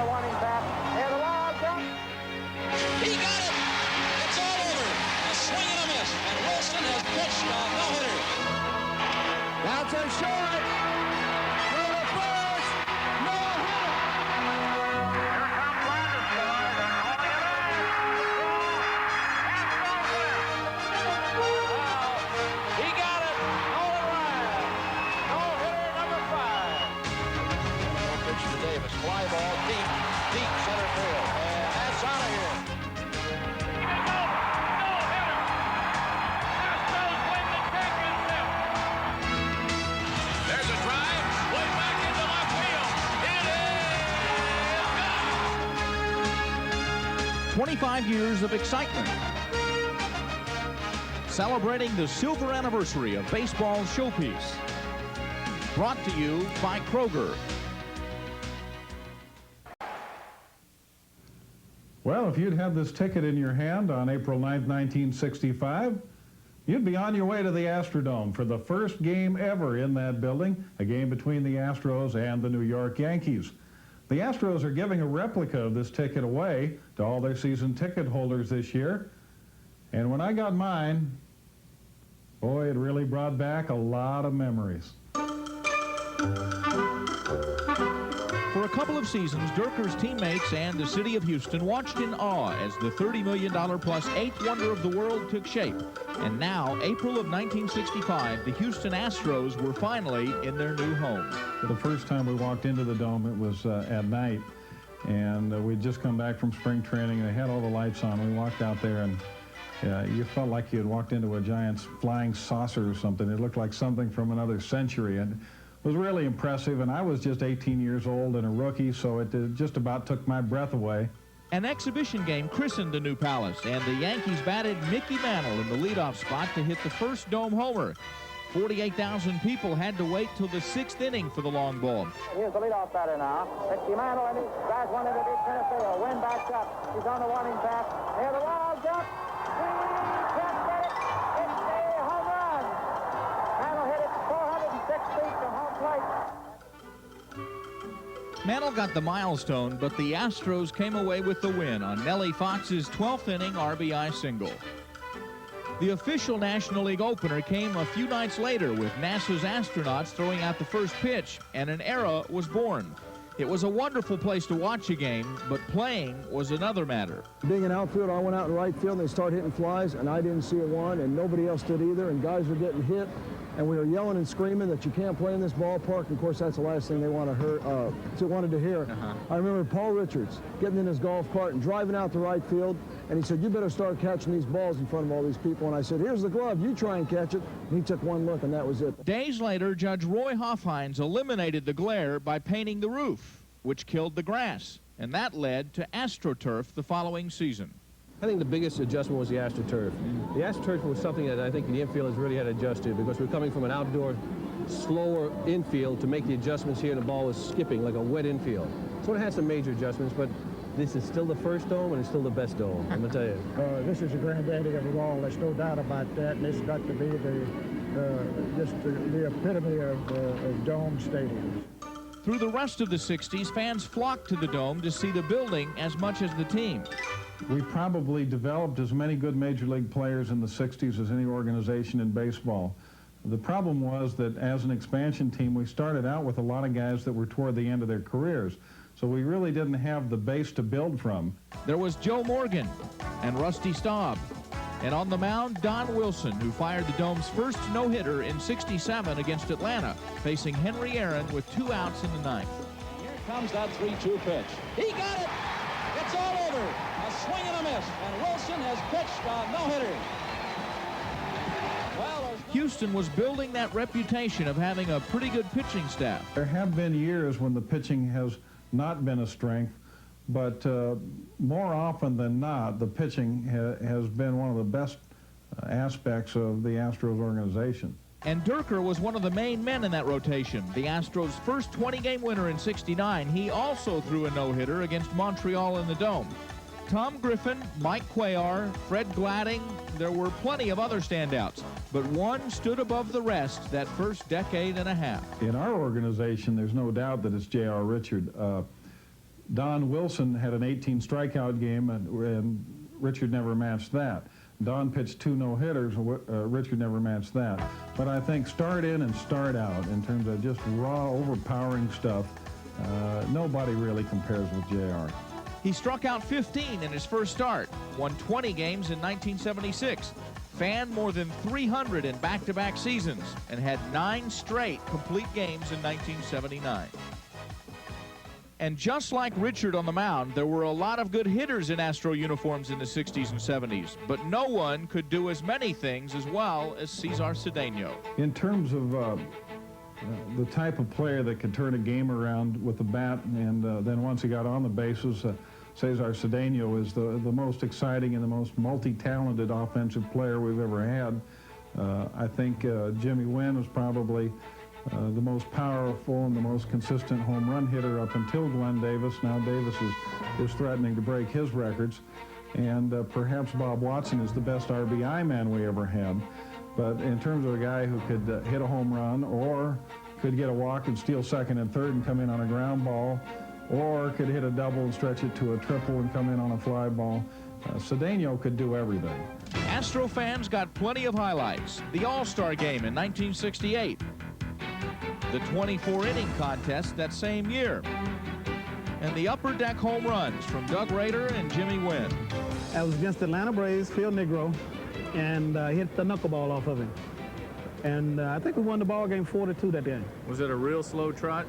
the warning track. Near the wall, jump. He got it. It's all over. A swing and a miss. And Wilson has pitched a no-hitter. Now to short. Throw to first. No-hitter. Here comes Landeskog and holding it in. Astros win. Wow. He got it. All right. No-hitter number 5. Pitch to Davis. Fly ball deep. Deep center field. And that's out of here. There's a drive, way back into left field. It is gone. 25 years of excitement. Celebrating the silver anniversary of baseball's showpiece. Brought to you by Kroger. Well, if you'd had this ticket in your hand on April 9th, 1965, you'd be on your way to the Astrodome for the first game ever in that building, a game between the Astros and the New York Yankees. The Astros are giving a replica of this ticket away to all their season ticket holders this year. And when I got mine, boy, it really brought back a lot of memories. For a couple of seasons, Durker's teammates and the city of Houston watched in awe as the $30 million plus eighth wonder of the world took shape. And now, April of 1965, the Houston Astros were finally in their new home. The first time we walked into the dome, it was at night, and we'd just come back from spring training, and they had all the lights on. We walked out there, and you felt like you had walked into a giant flying saucer or something. It looked like something from another century, and it was really impressive, and I was just 18 years old and a rookie, so it just about took my breath away. An exhibition game christened the new palace, and the Yankees batted Mickey Mantle in the leadoff spot to hit the first dome homer. 48,000 people had to wait till the 6th inning for the long ball. Here's the leadoff batter now. Mickey Mantle, and he drives one into deep center field. Wind backs up. He's on the warning track. Near the wall, jump. He can't get it. It's a home run. Mantle hit it 406 feet from home plate. Mantle got the milestone, but the Astros came away with the win on Nellie Fox's 12th inning RBI single. The official National League opener came a few nights later with NASA's astronauts throwing out the first pitch, and an era was born. It was a wonderful place to watch a game, but playing was another matter. Being an outfielder, I went out in right field, and they started hitting flies, and I didn't see a one, and nobody else did either, and guys were getting hit, and we were yelling and screaming that you can't play in this ballpark. Of course, that's the last thing they wanted to hear. I remember Paul Richards getting in his golf cart and driving out to right field, and he said, "You better start catching these balls in front of all these people." And I said, "Here's the glove, you try and catch it." And he took one look, and that was it. Days later, Judge Roy Hoffhines eliminated the glare by painting the roof, which killed the grass, and that led to AstroTurf the following season. I think the biggest adjustment was the AstroTurf. The AstroTurf was something that I think the infielders really had to adjust to, because we're coming from an outdoor, slower infield to make the adjustments here, and the ball was skipping like a wet infield. So it has some major adjustments, but this is still the first dome, and it's still the best dome, I'm going to tell you. This is the granddaddy of the all. There's no doubt about that, and it's got to be the epitome of dome stadiums. Through the rest of the 60s, fans flocked to the Dome to see the building as much as the team. We probably developed as many good major league players in the 60s as any organization in baseball. The problem was that as an expansion team, we started out with a lot of guys that were toward the end of their careers. So we really didn't have the base to build from. There was Joe Morgan and Rusty Staub. And on the mound, Don Wilson, who fired the Dome's first no-hitter in '67 against Atlanta, facing Henry Aaron with 2 outs in the 9th. Here comes that 3-2 pitch. He got it. It's all over. A swing and a miss. And Wilson has pitched a no-hitter. Well, Houston was building that reputation of having a pretty good pitching staff. There have been years when the pitching has not been a strength, but more often than not, the pitching has been one of the best aspects of the Astros organization. And Durker was one of the main men in that rotation. The Astros' first 20-game winner in '69, he also threw a no-hitter against Montreal in the Dome. Tom Griffin, Mike Cuellar, Fred Gladding, there were plenty of other standouts, but one stood above the rest that first decade and a half. In our organization, there's no doubt that it's J.R. Richard. Don Wilson had an 18 strikeout game, and Richard never matched that. Don pitched 2 no-hitters. Richard never matched that. But I think start in and start out in terms of just raw, overpowering stuff, nobody really compares with JR. He struck out 15 in his first start, won 20 games in 1976, fanned more than 300 in back-to-back seasons, and had 9 straight complete games in 1979. And just like Richard on the mound, there were a lot of good hitters in Astro uniforms in the 60s and 70s, but no one could do as many things as well as Cesar Cedeno. In terms of the type of player that could turn a game around with the bat, and then once he got on the bases, Cesar Cedeno is the most exciting and the most multi-talented offensive player we've ever had. I think Jimmy Wynn was probably the most powerful and the most consistent home run hitter up until Glenn Davis. Now Davis is threatening to break his records. And perhaps Bob Watson is the best RBI man we ever had. But in terms of a guy who could hit a home run, or could get a walk and steal second and third and come in on a ground ball, or could hit a double and stretch it to a triple and come in on a fly ball, Cedeno could do everything. Astro fans got plenty of highlights. The All-Star Game in 1968. The 24-inning contest that same year. And the upper deck home runs from Doug Rader and Jimmy Wynn. That was against Atlanta Braves, Phil Negro, and hit the knuckleball off of him. And I think we won the ball game 4-2 that day. Was it a real slow trot?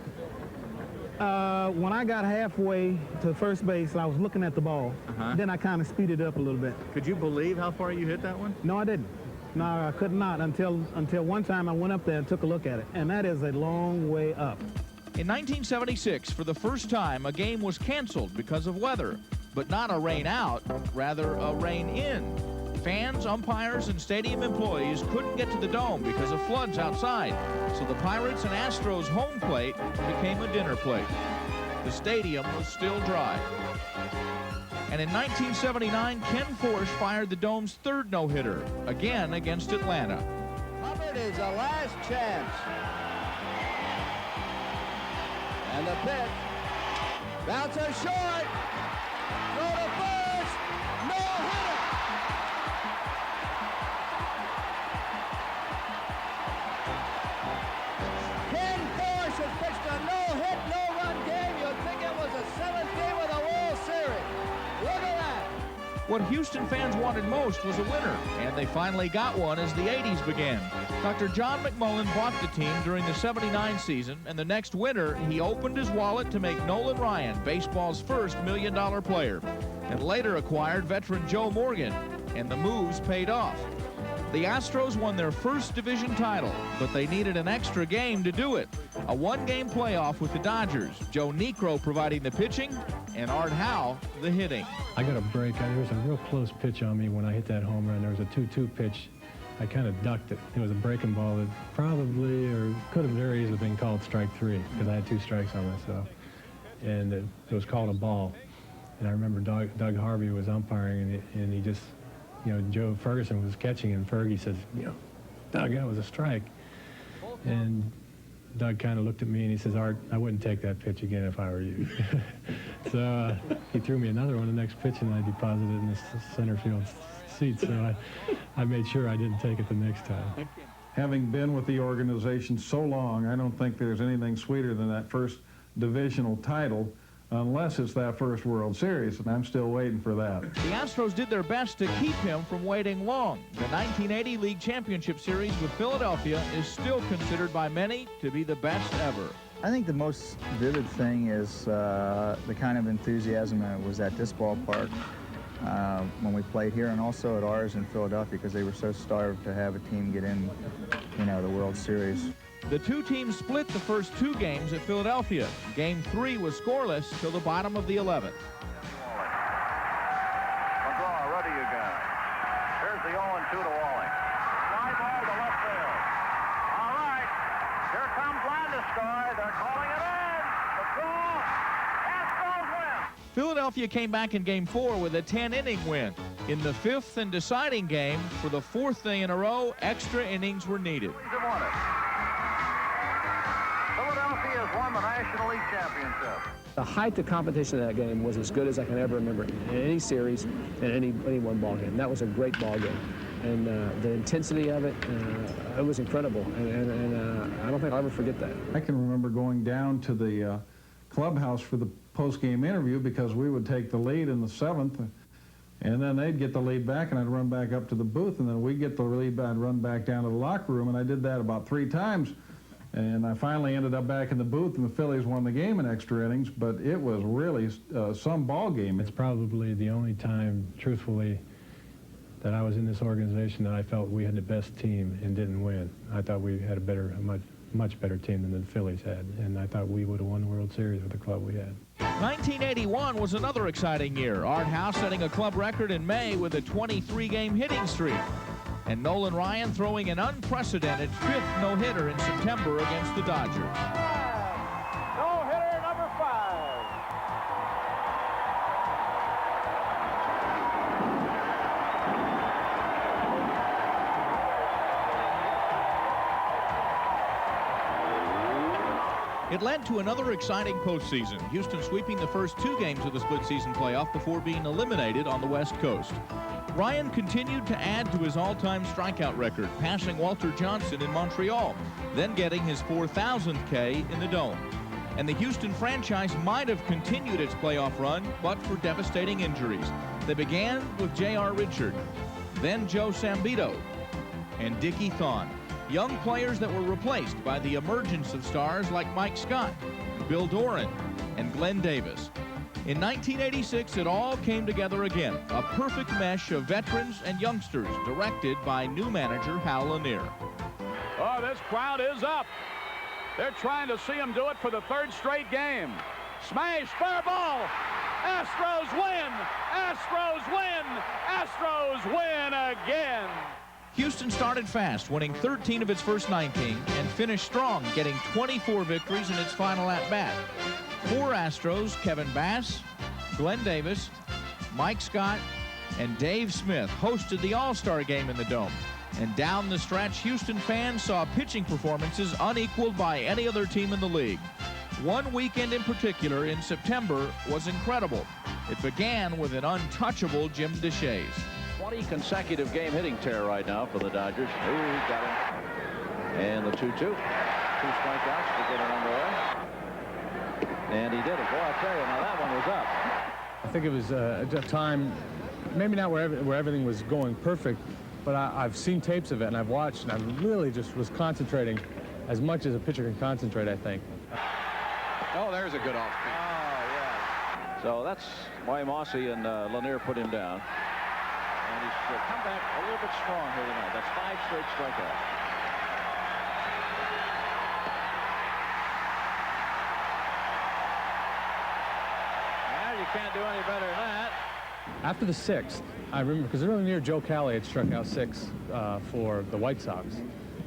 When I got halfway to first base, I was looking at the ball. Then I kind of speeded up a little bit. Could you believe how far you hit that one? No, I didn't. No, I could not until one time I went up there and took a look at it. And that is a long way up. In 1976, for the first time, a game was canceled because of weather. But not a rain out, rather a rain in. Fans, umpires, and stadium employees couldn't get to the dome because of floods outside. So the Pirates and Astros home plate became a dinner plate. The stadium was still dry. And in 1979, Ken Forsch fired the Dome's third no-hitter, again against Atlanta. Hubbard is a last chance. And the pitch. Bouncer short. Throw to first. No-hitter. Ken Forsch has pitched a no-hit, no-run game. You'd think it was a 7th game of the World Series. Look at that. What Houston fans wanted most was a winner, and they finally got one as the 80s began. Dr. John McMullen bought the team during the '79 season, and the next winter, he opened his wallet to make Nolan Ryan baseball's first $1 million player, and later acquired veteran Joe Morgan, and the moves paid off. The Astros won their first division title, but they needed an extra game to do it. A one-game playoff with the Dodgers, Joe Niekro providing the pitching, and Art Howe the hitting. I got a break. There was a real close pitch on me when I hit that home run. There was a 2-2 pitch. I kind of ducked it. It was a breaking ball that probably, or could have very easily been called strike 3, because I had 2 strikes on myself. And it was called a ball. And I remember Doug Harvey was umpiring, and he just, Joe Ferguson was catching, and Fergie says, Doug, that was a strike. And Doug kind of looked at me and he says, Art, I wouldn't take that pitch again if I were you. So he threw me another one the next pitch, and I deposited it in the center field seat. So I made sure I didn't take it the next time. Having been with the organization so long, I don't think there's anything sweeter than that first divisional title, unless it's that first World Series, and I'm still waiting for that. The Astros did their best to keep him from waiting long. The 1980 League Championship Series with Philadelphia is still considered by many to be the best ever. I think the most vivid thing is the kind of enthusiasm that was at this ballpark when we played here, and also at ours in Philadelphia, because they were so starved to have a team get in, the World Series. The two teams split the first 2 games at Philadelphia. Game 3 was scoreless till the bottom of the 11th. McGraw, ready you guys. Here's the 0-2 to Walling. Fly ball to left field. All right. Here comes Landeskog. They're calling it in. McGraw. Astros win. Philadelphia came back in Game 4 with a 10-inning win. In the 5th and deciding game, for the 4th day in a row, extra innings were needed. Philadelphia is won the National League Championship. The height of competition in that game was as good as I can ever remember in any series, in any one ball game. That was a great ball game. And the intensity of it, it was incredible. And I don't think I'll ever forget that. I can remember going down to the clubhouse for the post-game interview because we would take the lead in the 7th, and then they'd get the lead back, and I'd run back up to the booth, and then we'd get the lead back, I'd run back down to the locker room, and I did that about 3 times. And I finally ended up back in the booth, and the Phillies won the game in extra innings, but it was really some ball game. It's probably the only time, truthfully, that I was in this organization that I felt we had the best team and didn't win. I thought we had a much better team than the Phillies had, and I thought we would have won the World Series with the club we had. 1981 was another exciting year. Art House setting a club record in May with a 23-game hitting streak. And Nolan Ryan throwing an unprecedented 5th no-hitter in September against the Dodgers. No-hitter number 5. It led to another exciting postseason, Houston sweeping the first 2 games of the split-season playoff before being eliminated on the West Coast. Ryan continued to add to his all-time strikeout record, passing Walter Johnson in Montreal, then getting his 4,000th K in the Dome. And the Houston franchise might have continued its playoff run, but for devastating injuries. They began with J.R. Richard, then Joe Sambito, and Dickie Thon. Young players that were replaced by the emergence of stars like Mike Scott, Bill Doran, and Glenn Davis. In 1986, it all came together again, a perfect mesh of veterans and youngsters, directed by new manager Hal Lanier. Oh, this crowd is up. They're trying to see him do it for the 3rd straight game. Smash, fair ball. Astros win. Astros win. Astros win again. Houston started fast, winning 13 of its first 19, and finished strong, getting 24 victories in its final at-bat. 4 Astros, Kevin Bass, Glenn Davis, Mike Scott, and Dave Smith hosted the All-Star game in the Dome. And down the stretch, Houston fans saw pitching performances unequaled by any other team in the league. One weekend in particular in September was incredible. It began with an untouchable Jim Deshaies. 20 consecutive game hitting tear right now for the Dodgers. Ooh, got him. And the 2-2. 2 strikeouts to get it underway. And he did it. Boy, I tell you, now that one was up. I think it was a time, maybe not where everything was going perfect, but I've seen tapes of it, and I've watched, and I really just was concentrating as much as a pitcher can concentrate, I think. Oh, there's a good off-speed. Oh, yeah. So that's why Mossy and Lanier put him down. And he's come back a little bit strong here tonight. That's 5 straight strikeouts. Well, you can't do any better than that. After the 6th, I remember, because early near Joe Cali had struck out 6 for the White Sox.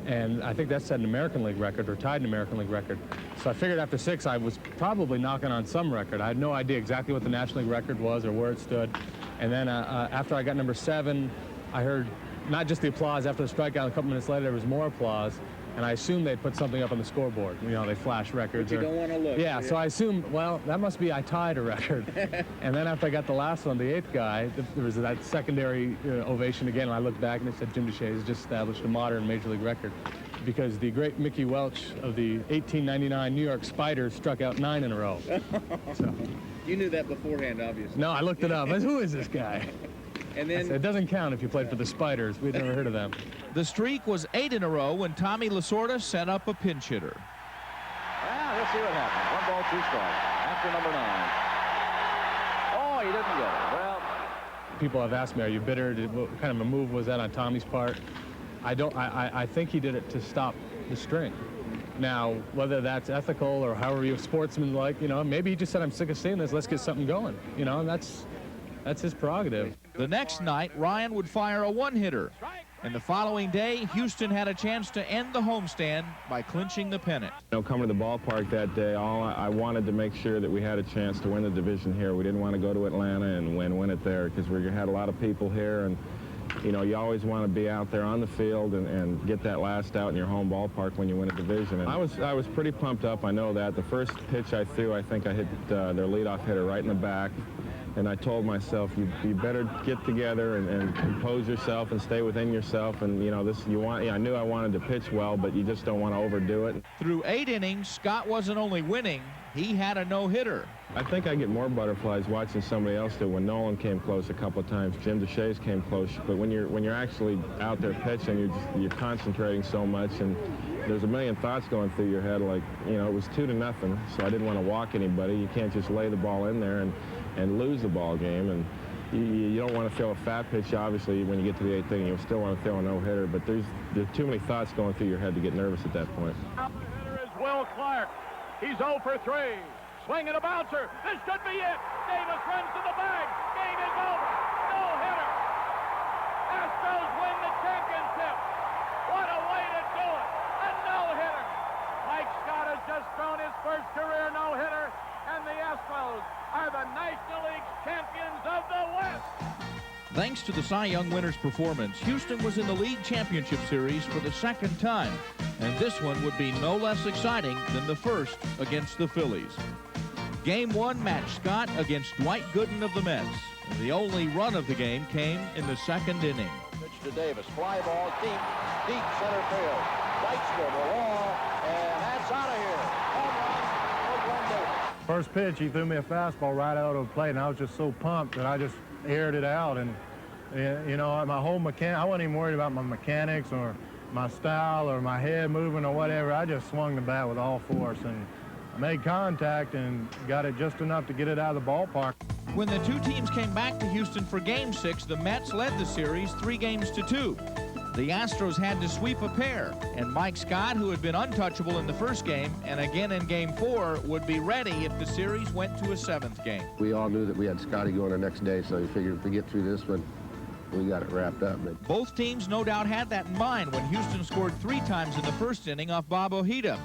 And I think that set an American League record, or tied an American League record. So I figured after 6, I was probably knocking on some record. I had no idea exactly what the National League record was or where it stood. And then after I got number 7, I heard not just the applause after the strikeout. A couple minutes later, there was more applause. And I assumed they'd put something up on the scoreboard. You know, they flash records. But you don't want to look. Yeah, so I assumed, well, that must be I tied a record. And then after I got the last one, the 8th guy, there was that secondary ovation again. And I looked back and it said Jim Deshaies has just established a modern Major League record. Because the great Mickey Welch of the 1899 New York Spiders struck out 9 in a row. So. You knew that beforehand, obviously. No, I looked it up. Who is this guy? And then it doesn't count if you played for the Spiders. We'd never heard of them. The streak was 8 in a row when Tommy Lasorda set up a pinch hitter. Well, let's see what happens. 1 ball, 2 strikes. After number 9. Oh, he didn't get it. Well, people have asked me, are you bitter? What kind of a move was that on Tommy's part? I think he did it to stop the string. Now, whether that's ethical or however you sportsman-like, you know, maybe he just said, I'm sick of seeing this. Let's get something going. You know, and that's his prerogative. The next night, Ryan would fire a 1-hitter. And the following day, Houston had a chance to end the homestand by clinching the pennant. You know, coming to the ballpark that day, I wanted to make sure that we had a chance to win the division here. We didn't want to go to Atlanta and win it there because we had a lot of people here. And you know, you always want to be out there on the field and get that last out in your home ballpark when you win a division. And I was pretty pumped up, I know that. The first pitch I threw, I think I hit their leadoff hitter right in the back. And I told myself, you better get together and compose yourself and stay within yourself. And, you know, I knew I wanted to pitch well, but you just don't want to overdo it. Through 8 innings, Scott wasn't only winning, he had a no-hitter. I think I get more butterflies watching somebody else do. When Nolan came close a couple of times, Jim DeShays came close. But when you're actually out there pitching, you're concentrating so much, and there's a million thoughts going through your head. Like, you know, it was 2-0, so I didn't want to walk anybody. You can't just lay the ball in there and lose the ball game. And you don't want to throw a fat pitch, obviously, when you get to the 8th inning. You still want to throw a no-hitter, but there's too many thoughts going through your head to get nervous at that point. The hitter is Will Clark. He's 0 for 3. Swing and a bouncer. This could be it. Davis runs to the bag. Game is over. No-hitter. Astros win the championship. What a way to do it. A no-hitter. Mike Scott has just thrown his first career no-hitter, and the Astros are the National League champions of the West. Thanks to the Cy Young winner's performance, Houston was in the League Championship Series for the 2nd time, and this one would be no less exciting than the first against the Phillies. Game 1 matched Scott against Dwight Gooden of the Mets. And the only run of the game came in the 2nd inning. Pitch to Davis, fly ball deep center field. Right to the wall, and that's out of here. Home run for Glenn Davis. First pitch, he threw me a fastball right out of the plate, and I was just so pumped that I just aired it out. And you know, my whole I wasn't even worried about my mechanics or my style or my head moving or whatever. I just swung the bat with all force, and I made contact and got it just enough to get it out of the ballpark. When the two teams came back to Houston for Game 6, the Mets led the series 3-2. The Astros had to sweep a pair, and Mike Scott, who had been untouchable in the first game and again in Game 4, would be ready if the series went to a 7th game. We all knew that we had Scotty going the next day, so we figured if we get through this one, we got it wrapped up. Both teams no doubt had that in mind when Houston scored 3 times in the first inning off Bob Ojeda.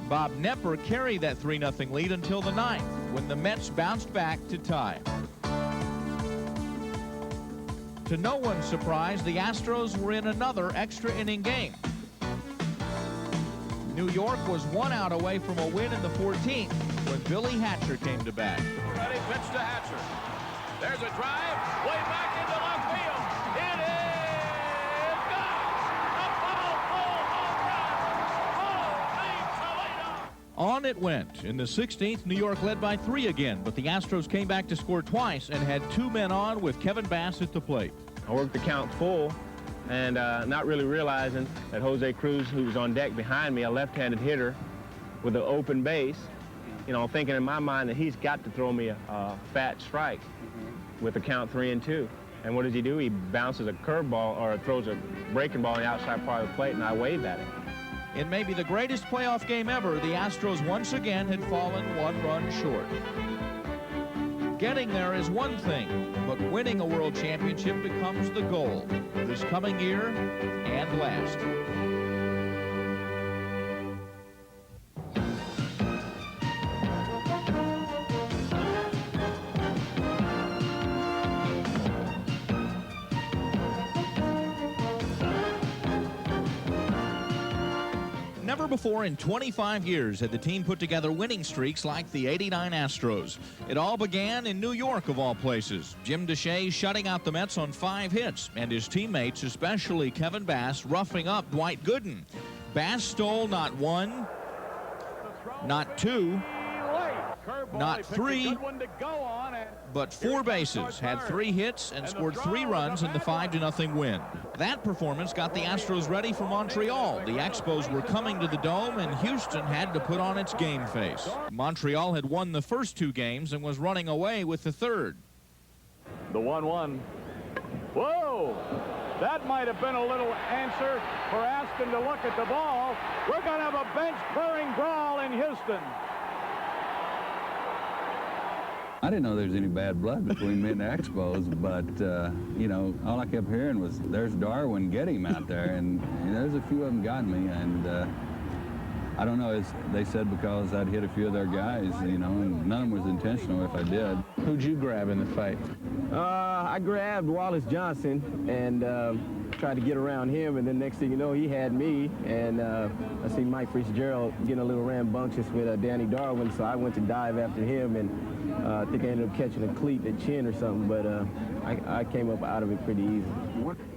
Bob Nepper carried that 3-0 lead until the 9th, when the Mets bounced back to tie. To no one's surprise, the Astros were in another extra inning game. New York was 1 out away from a win in the 14th when Billy Hatcher came to bat. Ready, pitch to Hatcher. There's a drive, way back into left field. It is gone. A foul pole home run. Holy Toledo. On it went. In the 16th, New York led by 3 again, but the Astros came back to score twice and had 2 men on with Kevin Bass at the plate. I worked the count full, and not really realizing that Jose Cruz, who was on deck behind me, a left-handed hitter with an open base, you know, thinking in my mind that he's got to throw me a fat strike with the count 3-2. And what does he do? He bounces a curveball or throws a breaking ball on the outside part of the plate, and I waved at it. In maybe the greatest playoff game ever, the Astros once again had fallen 1 run short. Getting there is one thing, but winning a world championship becomes the goal this coming year and last. Never before in 25 years had the team put together winning streaks like the '89 Astros. It all began in New York, of all places. Jim DeShays shutting out the Mets on 5 hits, and his teammates, especially Kevin Bass, roughing up Dwight Gooden. Bass stole not 1, not 2, not 3, but 4 bases, had 3 hits, and scored 3 runs in the 5-0 win. That performance got the Astros ready for Montreal. The Expos were coming to the Dome, and Houston had to put on its game face. Montreal had won the first 2 games and was running away with the 3rd. The 1-1. Whoa! That might have been a little answer for asking to look at the ball. We're going to have a bench-clearing brawl in Houston. I didn't know there was any bad blood between me and the Expos, but, you know, all I kept hearing was, there's Darwin, get him out there, and there's a few of them got me, and I don't know, they said because I'd hit a few of their guys, you know, and none of them was intentional if I did. Who'd you grab in the fight? I grabbed Wallace Johnson and tried to get around him, and then next thing you know, he had me, and I see Mike Fitzgerald getting a little rambunctious with Danny Darwin, so I went to dive after him, and I think I ended up catching a cleat in the chin or something, but I came up out of it pretty easy.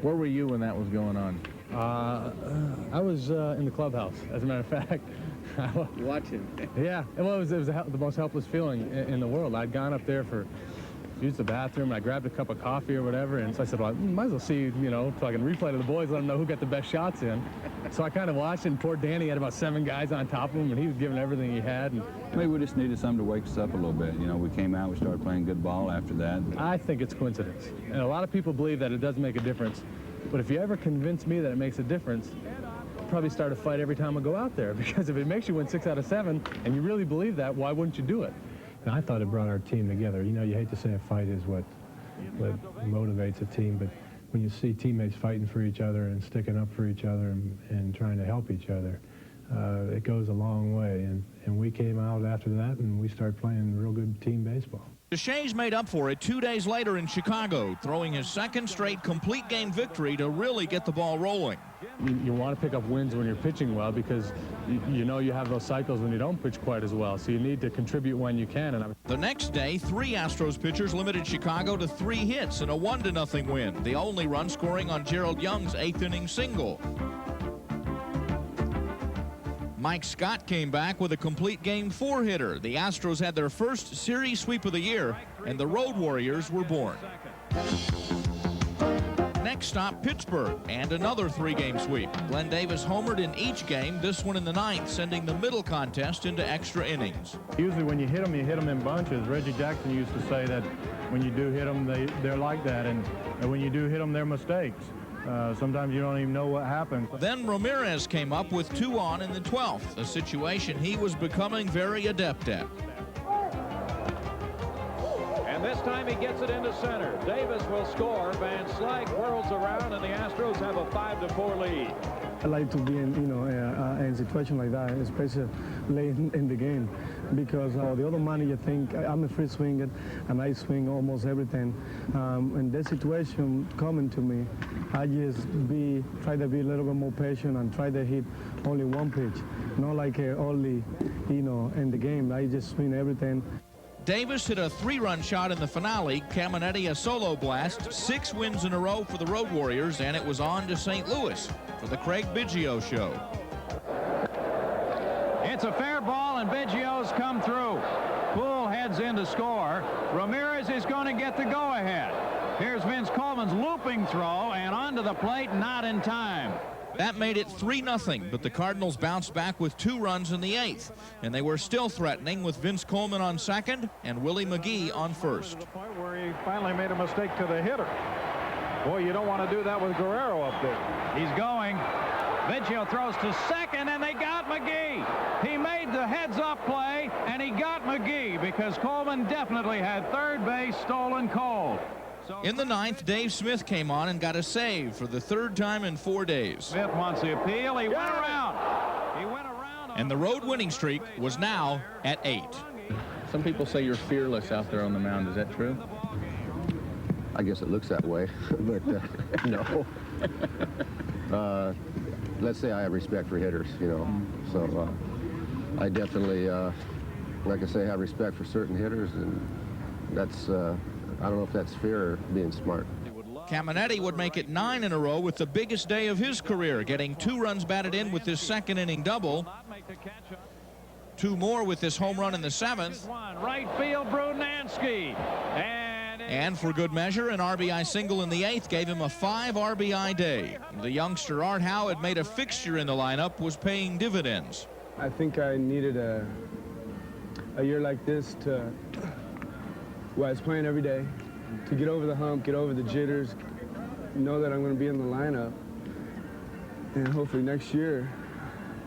Where were you when that was going on? I was in the clubhouse, as a matter of fact. Watching. Yeah, well, it was the most helpless feeling in the world. I'd gone up there to use the bathroom, and I grabbed a cup of coffee or whatever, and so I said, well, I might as well see, you know, so I can replay to the boys, let them know who got the best shots in. So I kind of watched, and poor Danny had about 7 guys on top of him, and he was giving everything he had. And maybe we just needed something to wake us up a little bit. You know, we came out, we started playing good ball after that. I think it's coincidence. And a lot of people believe that it does make a difference. But if you ever convince me that it makes a difference, I'll probably start a fight every time I go out there. Because if it makes you win 6 out of 7, and you really believe that, why wouldn't you do it? And I thought it brought our team together. You know, you hate to say a fight is what motivates a team, but when you see teammates fighting for each other and sticking up for each other and trying to help each other, it goes a long way. And we came out after that, and we started playing real good team baseball. DeShays made up for it 2 days later in Chicago, throwing his second straight complete game victory to really get the ball rolling. You want to pick up wins when you're pitching well because you know you have those cycles when you don't pitch quite as well, so you need to contribute when you can. And the next day, 3 Astros pitchers limited Chicago to 3 hits in a 1-0 win, the only run scoring on Gerald Young's 8th-inning single. Mike Scott came back with a complete game 4-hitter. The Astros had their first series sweep of the year, and the Road Warriors were born. Next stop, Pittsburgh, and another 3-game sweep. Glenn Davis homered in each game, this one in the 9th, sending the middle contest into extra innings. Usually when you hit them in bunches. Reggie Jackson used to say that when you do hit them, they're like that, and when you do hit them, they're mistakes. Sometimes you don't even know what happened. Then Ramirez came up with 2 on in the 12th, a situation he was becoming very adept at. And this time he gets it into center. Davis will score. Van Slyke whirls around, and the Astros have a 5-4 lead. I like to be in, in a situation like that, especially late in the game, because the other manager think I'm a free swinger and I swing almost everything. In this situation coming to me, I just try to be a little bit more patient and try to hit only one pitch, not like only, in the game. I just swing everything. Davis hit a 3-run shot in the finale. Caminetti a solo blast. 6 wins in a row for the Road Warriors, and it was on to St. Louis for the Craig Biggio Show. It's a fair ball, and Biggio's come through. Poole heads in to score. Ramirez is going to get the go-ahead. Here's Vince Coleman's looping throw, and onto the plate, not in time. That made it 3-0, but the Cardinals bounced back with 2 runs in the 8th, and they were still threatening with Vince Coleman on second and Willie McGee on first. To the point where he finally made a mistake to the hitter. Boy, you don't want to do that with Guerrero up there. He's going. Biggio throws to second, and they got McGee. He made the heads-up play, and he got McGee because Coleman definitely had third base stolen cold. In the 9th, Dave Smith came on and got a save for the 3rd time in 4 days. Smith wants the appeal. He went around. He went around. And the road winning streak was now at 8. Some people say you're fearless out there on the mound. Is that true? I guess it looks that way, but no. Let's say I have respect for hitters, So I definitely, like I say, have respect for certain hitters, and that's, I don't know if that's fear or being smart. Caminetti would make it 9 in a row with the biggest day of his career, getting 2 runs batted in with his 2nd-inning double. 2 more with this home run in the 7th. Right field, Brunanski. And for good measure, an RBI single in the 8th gave him a 5 RBI day. The youngster Art Howe had made a fixture in the lineup, was paying dividends. I think I needed a year like this where I was playing every day, to get over the hump, get over the jitters, know that I'm going to be in the lineup, and hopefully next year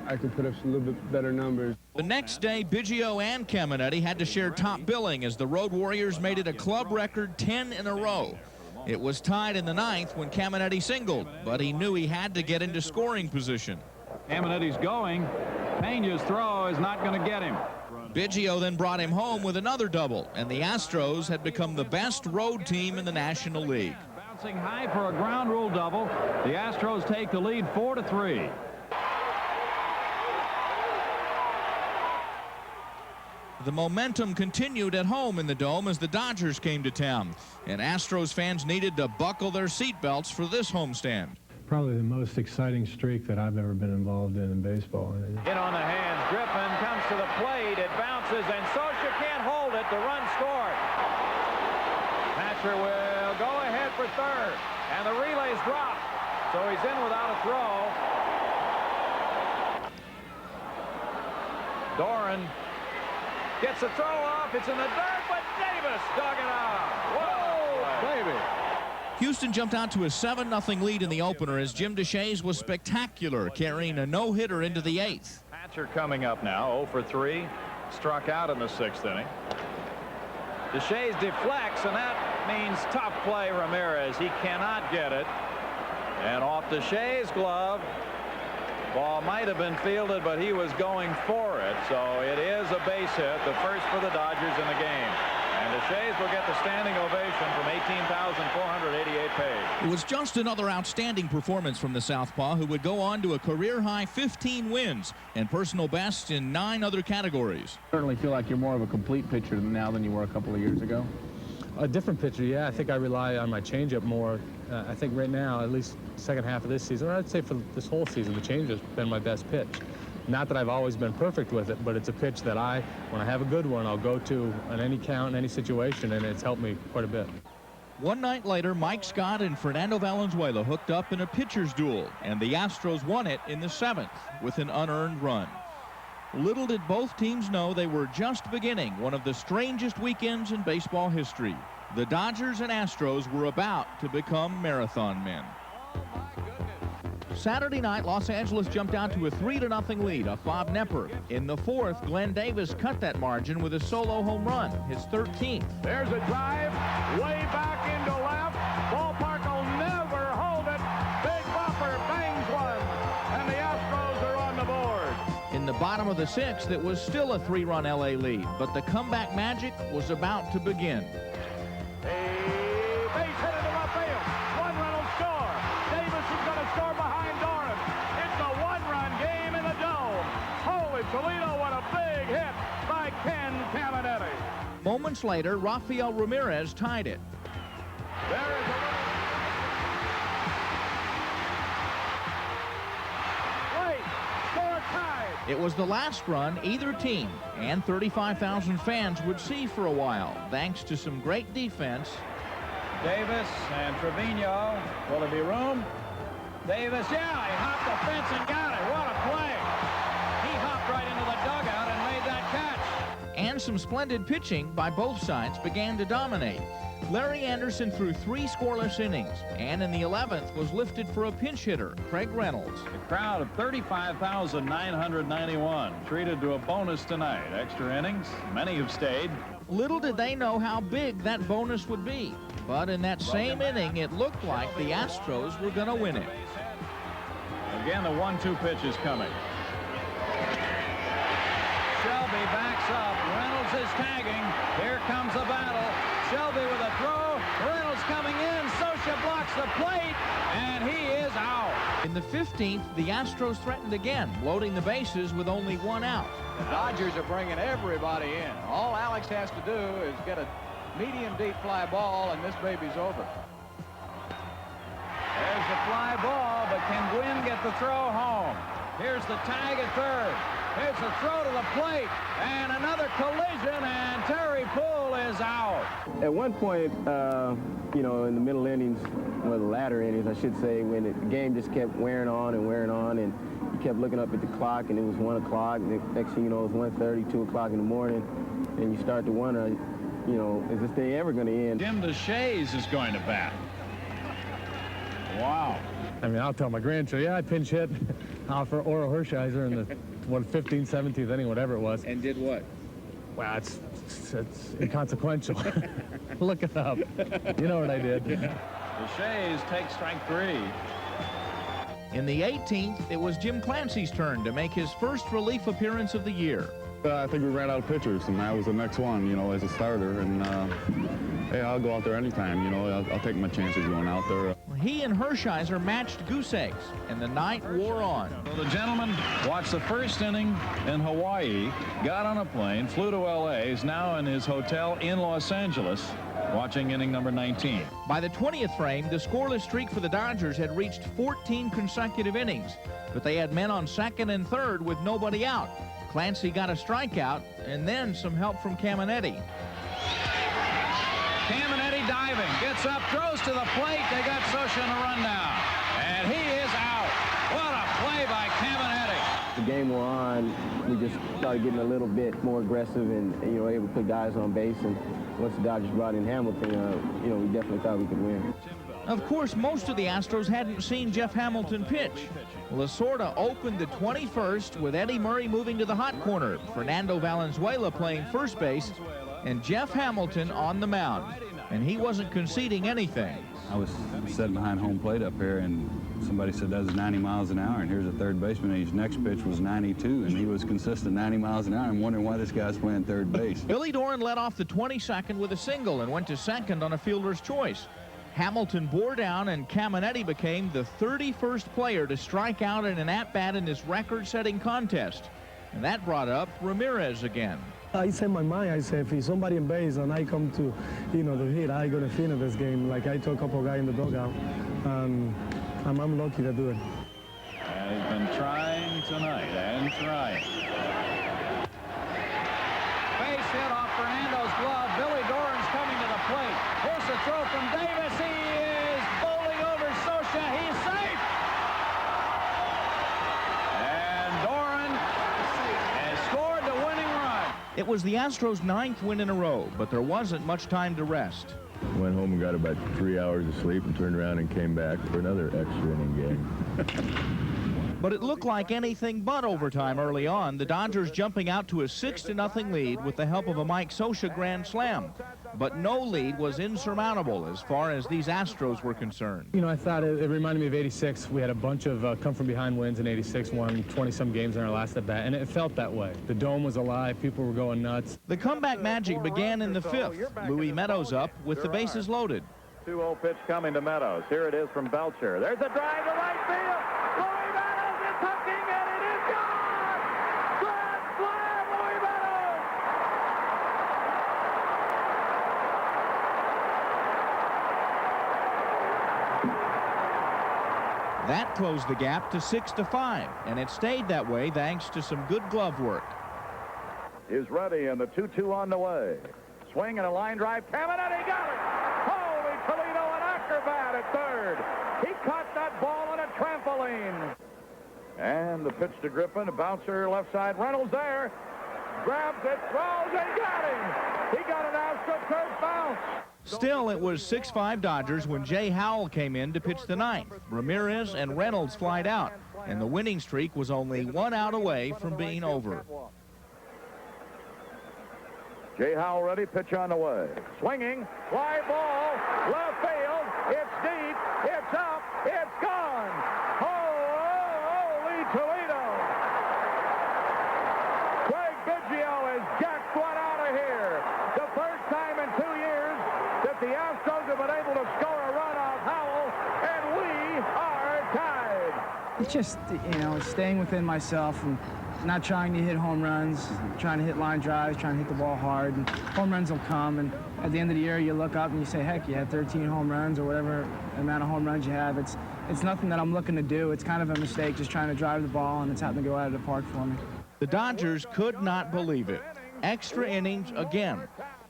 I can put up a little bit better numbers. The next day, Biggio and Caminetti had to share top billing as the Road Warriors made it a club record 10 in a row. It was tied in the 9th when Caminetti singled, but he knew he had to get into scoring position. Caminiti's going. Pena's throw is not going to get him. Biggio then brought him home with another double, and the Astros had become the best road team in the National League. Bouncing high for a ground rule double. The Astros take the lead 4-3. The momentum continued at home in the Dome as the Dodgers came to town, and Astros fans needed to buckle their seatbelts for this homestand. Probably the most exciting streak that I've ever been involved in baseball. Hit on the hands. Griffin comes to the plate. It bounces, and Socha can't hold it. The run scored. Hatcher will go ahead for third, and the relay's dropped, so he's in without a throw. Doran gets the throw off. It's in the dirt, but Davis dug it out. Whoa, baby. Houston jumped out to a 7-0 lead in the opener as Jim Deshaies was spectacular, carrying a no-hitter into the 8th. Hatcher coming up now, 0-for-3, struck out in the 6th inning. Deshaies deflects, and that means tough play Ramirez. He cannot get it. And off Deshaies' glove. Ball might have been fielded, but he was going for it. So it is a base hit, the first for the Dodgers in the game. And Deshaies will get the standing ovation from 18,488 paid. It was just another outstanding performance from the Southpaw, who would go on to a career-high 15 wins and personal best in 9 other categories. Certainly feel like you're more of a complete pitcher now than you were a couple of years ago. A different pitcher, yeah. I think I rely on my changeup more. I think right now, at least second half of this season, or I'd say for this whole season, the changeup's been my best pitch. Not that I've always been perfect with it, but it's a pitch that when I have a good one, I'll go to on any count, in any situation, and it's helped me quite a bit. One night later, Mike Scott and Fernando Valenzuela hooked up in a pitcher's duel, and the Astros won it in the 7th with an unearned run. Little did both teams know they were just beginning one of the strangest weekends in baseball history. The Dodgers and Astros were about to become marathon men. Saturday night, Los Angeles jumped out to a 3-0 lead off Bob Knepper. In the 4th, Glenn Davis cut that margin with a solo home run, his 13th. There's a drive way back into left. Ballpark will never hold it. Big bopper bangs one, and the Astros are on the board. In the bottom of the 6th, it was still a 3-run LA lead, but the comeback magic was about to begin. A base hit into left field. One run will score. Davis is going to score behind Doran. It's a one-run game in the Dome. Holy Toledo, what a big hit by Ken Caminetti. Moments later, Rafael Ramirez tied it. There is a wait, score tied. It was the last run either team and 35,000 fans would see for a while, thanks to some great defense. Davis and Trevino. Will there be room? Davis, yeah, he hopped the fence and got it. What a play. He hopped right into the dugout and made that catch. And some splendid pitching by both sides began to dominate. Larry Anderson threw 3 scoreless innings, and in the 11th was lifted for a pinch hitter, Craig Reynolds. A crowd of 35,991 treated to a bonus tonight. Extra innings, many have stayed. Little did they know how big that bonus would be. But in that same inning, it looked like the Astros were going to win it. Again, the 1-2 pitch is coming. Shelby backs up. Reynolds is tagging. Here comes the battle. Shelby with a throw. Reynolds coming in. Socha blocks the plate, and he is out. In the 15th, the Astros threatened again, loading the bases with only 1 out. The Dodgers are bringing everybody in. All Alex has to do is get a medium deep fly ball, and this baby's over. There's the fly ball, but can Gwynn get the throw home? Here's the tag at third. Here's the throw to the plate, and another collision, and Terry Poole is out. At one point, you know, in the middle innings, or the latter innings, I should say, when the game just kept wearing on, and you kept looking up at the clock, and it was 1 o'clock, and the next thing you know, it was 1:30, 2 o'clock in the morning, and you start to wonder, you know, is this thing ever going to end? Jim Deshaies is going to bat. Wow. I mean, I'll tell my grandchildren, yeah, I pinch hit for Oro Hershiser in the 15th, 17th inning, whatever it was. And did what? Well, it's inconsequential. Look it up. You know what I did. Deshaies takes strike 3. In the 18th, it was Jim Clancy's turn to make his first relief appearance of the year. I think we ran out of pitchers, and I was the next one, you know, as a starter. And, hey, I'll go out there anytime, you know. I'll take my chances going out there. He and Hershiser matched goose eggs, and the night wore on. So the gentleman watched the first inning in Hawaii, got on a plane, flew to L.A., is now in his hotel in Los Angeles, watching inning number 19. By the 20th frame, the scoreless streak for the Dodgers had reached 14 consecutive innings, but they had men on second and third with nobody out. Clancy got a strikeout, and then some help from Caminetti. Caminetti diving, gets up, throws to the plate. They got Scioscia in a rundown, and he is out. What a play by Caminetti. The game wore on. We just started getting a little bit more aggressive and you know, able to put guys on base. And once the Dodgers brought in Hamilton, you know, we definitely thought we could win. Of course, most of the Astros hadn't seen Jeff Hamilton pitch. Lasorda opened the 21st with Eddie Murray moving to the hot corner, Fernando Valenzuela playing first base, and Jeff Hamilton on the mound. And he wasn't conceding anything. I was sitting behind home plate up here, and somebody said that was 90 miles an hour, and here's a third baseman, and his next pitch was 92, and he was consistent 90 miles an hour. I'm wondering why this guy's playing third base. Billy Doran led off the 22nd with a single and went to second on a fielder's choice. Hamilton bore down, and Caminetti became the 31st player to strike out in an at-bat in this record-setting contest. And that brought up Ramirez again. I set my mind, I said, if somebody in base and I come to, you know, to hit, I going to finish this game. Like I told a couple of guys in the dugout, and I'm lucky to do it. And he's been trying tonight and trying. Base hit off Fernando's glove. Billy Doran's coming to the plate. Here's the throw from Davis. He is bowling over Scioscia. He's safe. And Doran has scored the winning run. It was the Astros' 9th win in a row, but there wasn't much time to rest. Went home and got about 3 hours of sleep and turned around and came back for another extra inning game. But it looked like anything but overtime early on, the Dodgers jumping out to a 6-0 lead with the help of a Mike Scioscia grand slam. But no lead was insurmountable as far as these Astros were concerned. You know, I thought it reminded me of '86. We had a bunch of come-from-behind wins in '86, won 20-some games in our last at-bat, and it felt that way. The dome was alive. People were going nuts. The comeback magic began in the 5th. Louis Meadows up with the bases loaded. 2-0 pitch coming to Meadows. Here it is from Belcher. There's a drive to right field. Louis Meadows is hooking, and it is gone! Grand slam, Louis Meadows! That closed the gap to 6-5, and it stayed that way thanks to some good glove work. Is ready, and the 2-2 on the way. Swing and a line drive. Caminetti got it! Holy Toledo, an acrobat at third. He caught that ball on a trampoline. And the pitch to Griffin, a bouncer left side. Reynolds there. Grabs it, throws, and got him! He got an AstroTurf bounce. Still, it was 6-5 Dodgers when Jay Howell came in to pitch the 9th. Ramirez and Reynolds flied out, and the winning streak was only 1 out away from being over. Jay Howell ready, pitch on the way. Swinging, fly ball, left field, it's deep, it's up, it's gone. Holy Toledo. Craig Biggio has jacked one out of here. The first time in 2 years that the Astros have been able to score a run off Howell, and we are tied. It's just, you know, staying within myself and not trying to hit home runs, trying to hit line drives, trying to hit the ball hard, and home runs will come. And at the end of the year, you look up and you say, heck, you had 13 home runs or whatever amount of home runs you have. It's nothing that I'm looking to do. It's kind of a mistake just trying to drive the ball, and it's happened to go out of the park for me. The Dodgers could not believe it. Extra innings again.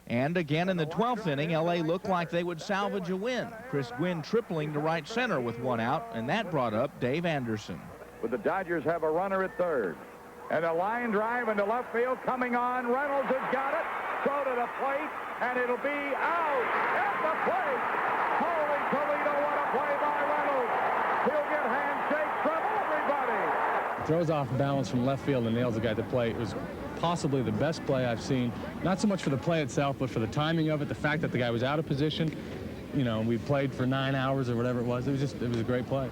And again in the 12th inning, L.A. looked like they would salvage a win. Chris Gwynn tripling to right center with 1 out, and that brought up Dave Anderson. But the Dodgers have a runner at third. And a line drive into left field coming on. Reynolds has got it. Throw to the plate, and it'll be out at the plate. Holy Toledo, what a play by Reynolds. He'll get handshakes from everybody. Throws off balance from left field and nails the guy at the plate. It was possibly the best play I've seen, not so much for the play itself, but for the timing of it, the fact that the guy was out of position. You know, we played for 9 hours or whatever it was. It was a great play.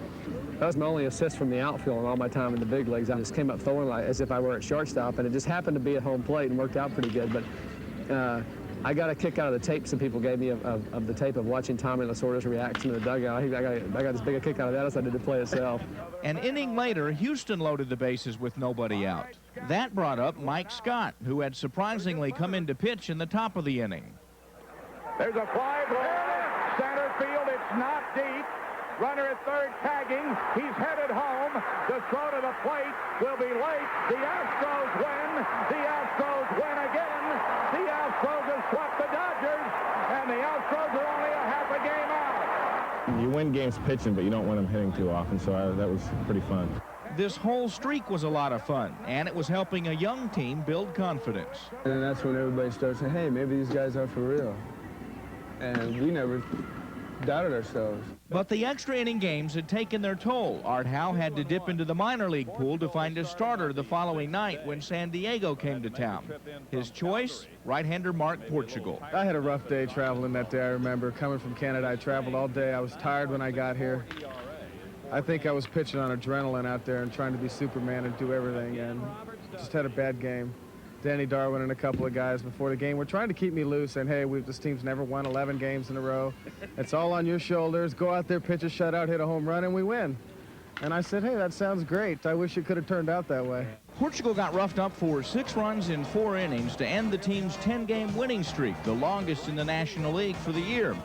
That was my only assist from the outfield in all my time in the big leagues. I just came up throwing like as if I were at shortstop, and it just happened to be at home plate and worked out pretty good. But I got a kick out of the tape some people gave me of the tape of watching Tommy Lasorda's reaction in the dugout. I got as big a kick out of that as I did the play itself. An inning later, Houston loaded the bases with nobody out. That brought up Mike Scott, who had surprisingly come in to pitch in the top of the inning. There's a fly ball, center field, it's not deep. Runner at third tagging, he's headed home. The throw to the plate will be late. The Astros win. The Astros win again. The Astros have swept the Dodgers, and the Astros are only a half a game out. You win games pitching, but you don't win them hitting too often, so that was pretty fun. This whole streak was a lot of fun, and it was helping a young team build confidence. And that's when everybody starts saying, hey, maybe these guys are for real. And we never doubted ourselves. But the extra inning games had taken their toll. Art Howe had to dip into the minor league pool to find a starter the following night when San Diego came to town. His choice, right-hander Mark Portugal. I had a rough day traveling that day. I remember coming from Canada. I traveled all day. I was tired when I got here. I think I was pitching on adrenaline out there and trying to be Superman and do everything, and just had a bad game. Danny Darwin and a couple of guys before the game were trying to keep me loose, and hey, this team's never won 11 games in a row. It's all on your shoulders. Go out there, pitch a shutout, hit a home run, and we win. And I said, hey, that sounds great. I wish it could have turned out that way. Portugal got roughed up for 6 runs in 4 innings to end the team's 10-game winning streak, the longest in the National League for the year.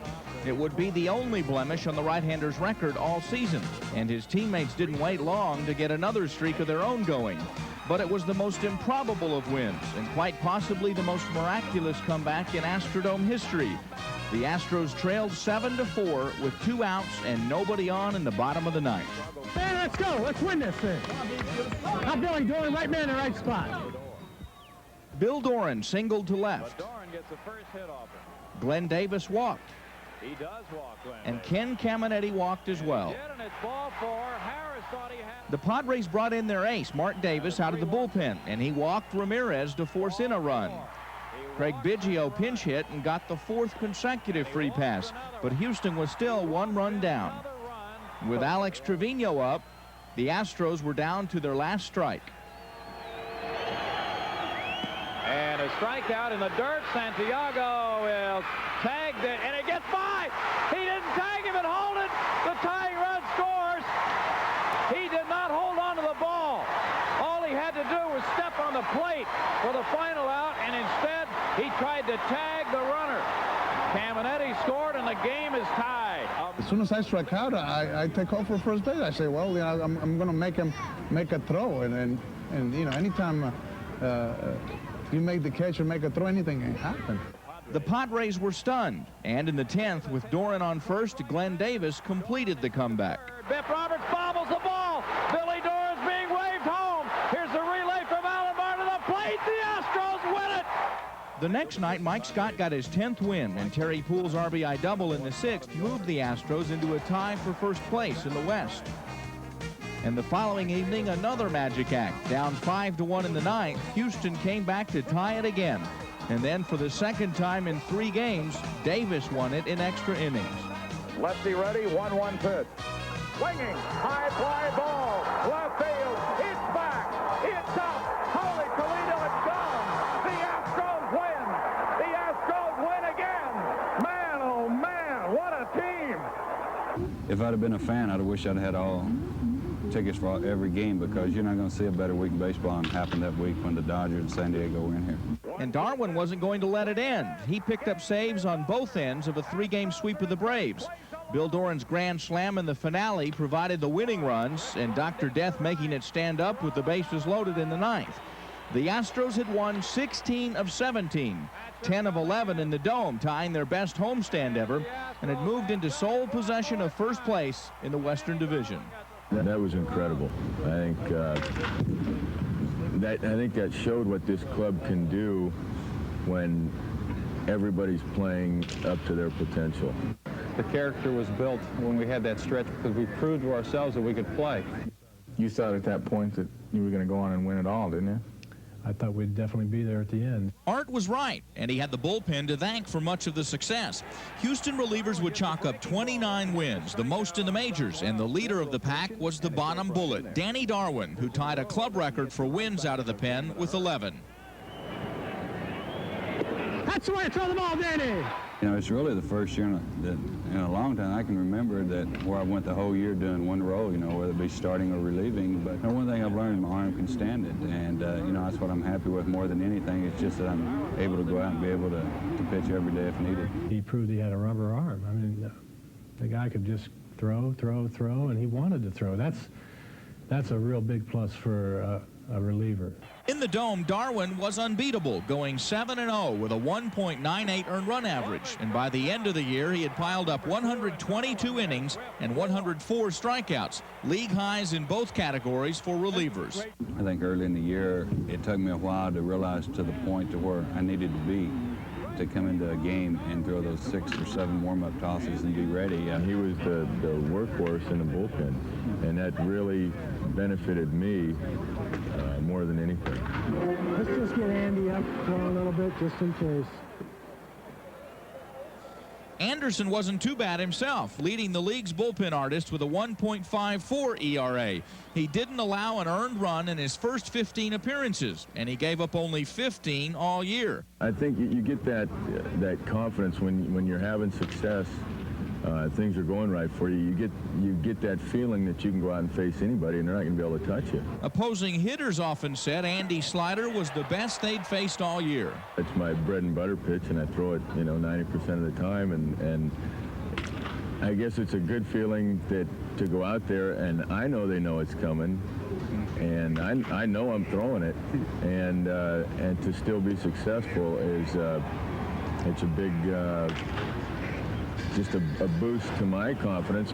It would be the only blemish on the right-hander's record all season, and his teammates didn't wait long to get another streak of their own going. But it was the most improbable of wins, and quite possibly the most miraculous comeback in Astrodome history. The Astros trailed 7-4 with 2 outs and nobody on in the bottom of the 9th. Man, let's go. Let's win this thing. How Billy doing? Right man in the right spot. Bill Doran singled to left. Doran gets the first hit off him. Glenn Davis walked. He does walk, Glenn. And Ken Caminetti walked as well. And it's ball 4. Harris thought he had... The Padres brought in their ace, Mark Davis, out of the bullpen, and he walked Ramirez to force in a run. Craig Biggio pinch hit and got the 4th consecutive free pass, but Houston was still 1 run down. With Alex Trevino up, the Astros were down to their last strike. And a strikeout in the dirt. Santiago will tag it, and it gets by. He didn't tag him and hold it. The tying run scores. He did not hold on to the ball. All he had to do was step on the plate for the final out, and instead he tried to tag the runner. Caminetti scored, and the game is tied. As soon as I strike out, I take off for first base. I say, well, you know, I'm going to make him make a throw, and you know, anytime you make the catch or make a throw, anything can happen. The Padres were stunned, and in the 10th, with Doran on first, Glenn Davis completed the comeback. Biff Roberts bobbles the ball. Billy Doran's being waved home. Here's the relay from Alomar to the plate. The Astros win it. The next night, Mike Scott got his 10th win, and Terry Poole's RBI double in the 6th moved the Astros into a tie for first place in the West. And the following evening, another magic act. Down 5-1 in the 9th, Houston came back to tie it again. And then for the second time in 3 games, Davis won it in extra innings. Lefty ready, 1-1 pitch. Swinging, high fly ball, left field, it's back, it's up, holy Toledo, it's gone. The Astros win. The Astros win again. Man, oh man, what a team. If I'd have been a fan, I'd have wished I'd had all tickets for every game, because you're not going to see a better week in baseball than happened that week when the Dodgers and San Diego were in here. And Darwin wasn't going to let it end. He picked up saves on both ends of a 3-game sweep of the Braves. Bill Doran's grand slam in the finale provided the winning runs, and Dr. Death making it stand up with the bases loaded in the 9th. The Astros had won 16 of 17, 10 of 11 in the Dome, tying their best homestand ever, and had moved into sole possession of first place in the Western Division. That was incredible. I think that showed what this club can do when everybody's playing up to their potential. The character was built when we had that stretch because we proved to ourselves that we could play. You thought at that point that you were going to go on and win it all, didn't you? I thought we'd definitely be there at the end. Art was right, and he had the bullpen to thank for much of the success. Houston relievers would chalk up 29 wins, the most in the majors, and the leader of the pack was the bottom bullet, Danny Darwin, who tied a club record for wins out of the pen with 11. That's the way to throw the ball, Danny. You know, it's really the first year in a long time I can remember where I went the whole year doing one role, you know, whether it be starting or relieving. But one thing I've learned, my arm can stand it. And, you know, that's what I'm happy with more than anything. It's just that I'm able to go out and be able to pitch every day if needed. He proved he had a rubber arm. I mean, the guy could just throw, and he wanted to throw. That's a real big plus for a reliever. In the Dome, Darwin was unbeatable, going 7-0 with a 1.98 earned run average. And by the end of the year, he had piled up 122 innings and 104 strikeouts, league highs in both categories for relievers. I think early in the year, it took me a while to realize to the point to where I needed to be to come into a game and throw those 6 or 7 warm-up tosses and be ready. He was the workhorse in the bullpen, and that really benefited me more than anything. Let's just get Andy up for a little bit, just in case. Anderson wasn't too bad himself, leading the league's bullpen artist with a 1.54 ERA. He didn't allow an earned run in his first 15 appearances, and he gave up only 15 all year. I think you get that confidence when you're having success. Things are going right for you. You get that feeling that you can go out and face anybody and they're not going to be able to touch you. Opposing hitters often said Andy Slider was the best they'd faced all year. It's my bread and butter pitch, and I throw it, you know, 90% of the time, and I guess it's a good feeling that to go out there and I know they know it's coming, and I know I'm throwing it, and to still be successful is it's a big. Just a boost to my confidence.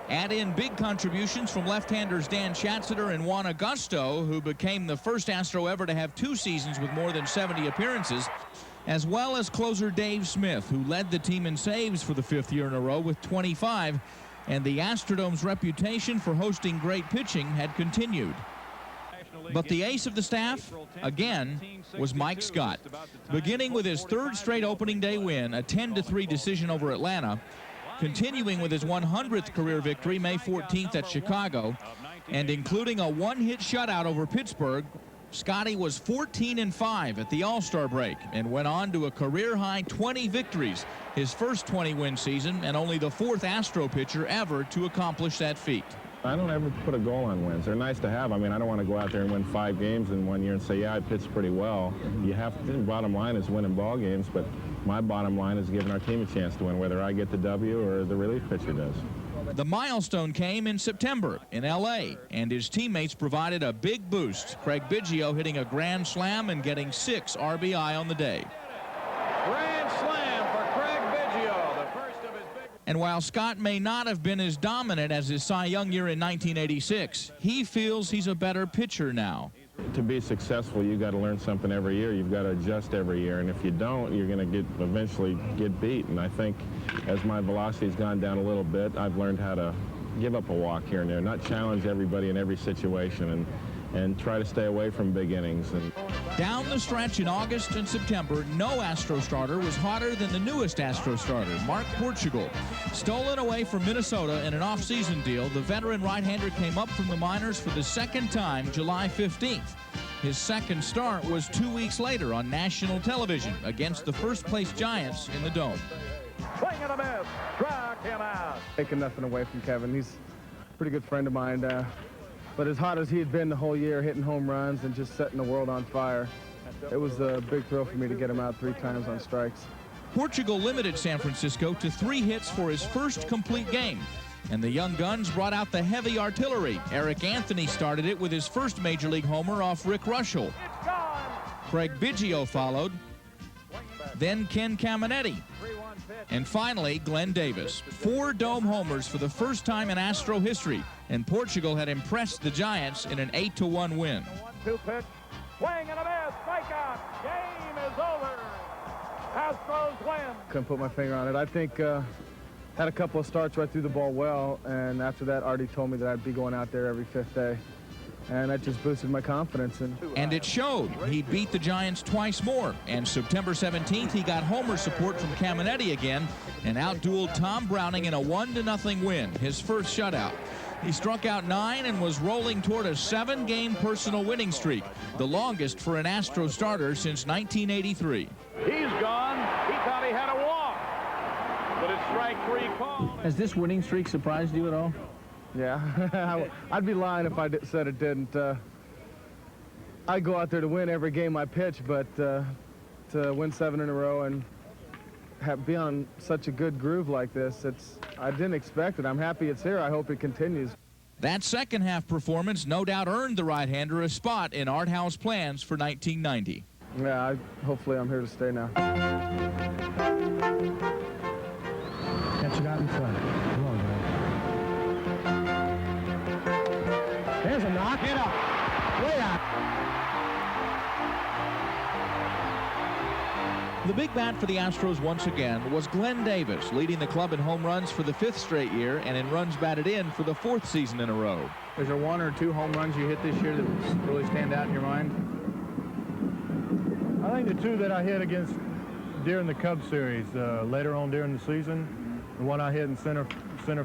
Add in big contributions from left-handers Dan Schatzeder and Juan Augusto, who became the first Astro ever to have 2 seasons with more than 70 appearances, as well as closer Dave Smith, who led the team in saves for the 5th year in a row with 25, and the Astrodome's reputation for hosting great pitching had continued. But the ace of the staff, again, was Mike Scott. Beginning with his 3rd straight opening day win, a 10-3 decision over Atlanta, continuing with his 100th career victory May 14th at Chicago, and including a 1-hit shutout over Pittsburgh, Scotty was 14-5 at the All-Star break and went on to a career-high 20 victories, his first 20-win season, and only the 4th Astro pitcher ever to accomplish that feat. I don't ever put a goal on wins. They're nice to have. I mean, I don't want to go out there and win 5 games in 1 year and say, yeah, I pitched pretty well. You have to, the bottom line is winning ball games, but my bottom line is giving our team a chance to win, whether I get the W or the relief pitcher does. The milestone came in September in L.A., and his teammates provided a big boost. Craig Biggio hitting a grand slam and getting 6 RBI on the day. Grand slam for Craig Biggio, the first of his big... And while Scott may not have been as dominant as his Cy Young year in 1986, he feels he's a better pitcher now. To be successful, you got to learn something every year. You've got to adjust every year, and if you don't, you're going to eventually get beat. And I think as my velocity's gone down a little bit, I've learned how to give up a walk here and there, not challenge everybody in every situation, and try to stay away from big innings. And down the stretch in August and September, no Astro starter was hotter than the newest Astro starter, Mark Portugal. Stolen away from Minnesota in an off-season deal, the veteran right-hander came up from the minors for the 2nd time July 15th. His 2nd start was 2 weeks later on national television against the first-place Giants in the Dome. Swing and a miss. Struck him out. Taking nothing away from Kevin. He's a pretty good friend of mine. But as hot as he had been the whole year, hitting home runs and just setting the world on fire, it was a big thrill for me to get him out 3 times on strikes. Portugal limited San Francisco to 3 hits for his first complete game, and the young guns brought out the heavy artillery. Eric Anthony started it with his first major league homer off Rick Rushell. Craig Biggio followed, then Ken Caminetti, and finally Glenn Davis. 4 Dome homers for the first time in Astro history, and Portugal had impressed the Giants in an 8-1 win. 1-2 pitch, swing and a miss, strikeout, game is over. Astros win. Couldn't put my finger on it. I think had a couple of starts where I threw the ball well, and after that Artie told me that I'd be going out there every 5th day. and that just boosted my confidence. And it showed. He beat the Giants twice more. And September 17th, he got homer support from Caminetti again and outdueled Tom Browning in a 1-0 win, his first shutout. He struck out 9 and was rolling toward a 7-game personal winning streak, the longest for an Astro starter since 1983. He's gone. He thought he had a walk, but it's strike 3 call. Has this winning streak surprised you at all? Yeah, I'd be lying if I said it didn't. I go out there to win every game I pitch, but to win 7 in a row and be on such a good groove like this, I didn't expect it. I'm happy it's here. I hope it continues. That second-half performance no doubt earned the right-hander a spot in Art Howe's plans for 1990. Yeah, hopefully I'm here to stay now. Catch it out in front. Come on, man. There's a knock. Get up. Way out. The big bat for the Astros once again was Glenn Davis, leading the club in home runs for the 5th straight year and in runs batted in for the 4th season in a row. Is there 1 or 2 home runs you hit this year that really stand out in your mind? I think the 2 that I hit during the Cubs series, later on during the season, the one I hit in center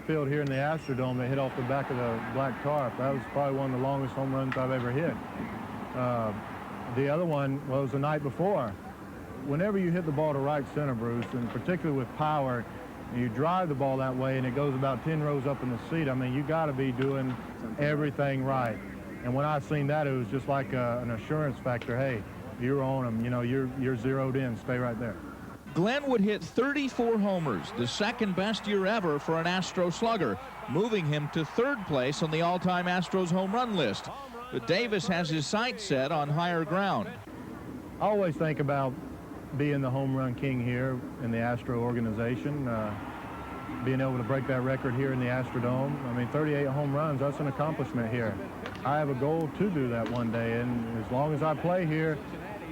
field here in the Astrodome that hit off the back of the black tarp, that was probably one of the longest home runs I've ever hit. The other one was the night before. Whenever you hit the ball to right center, Bruce, and particularly with power, you drive the ball that way and it goes about 10 rows up in the seat, I mean, you got to be doing everything right. And when I seen that, it was just like an assurance factor. Hey, you're on them. You know, you're zeroed in. Stay right there. Glenn would hit 34 homers, the second best year ever for an Astro slugger, moving him to 3rd place on the all-time Astros home run list. But Davis has his sights set on higher ground. I always think about being the home run king here in the Astro organization, being able to break that record here in the Astrodome. I mean, 38 home runs, that's an accomplishment here. I have a goal to do that one day, and as long as I play here,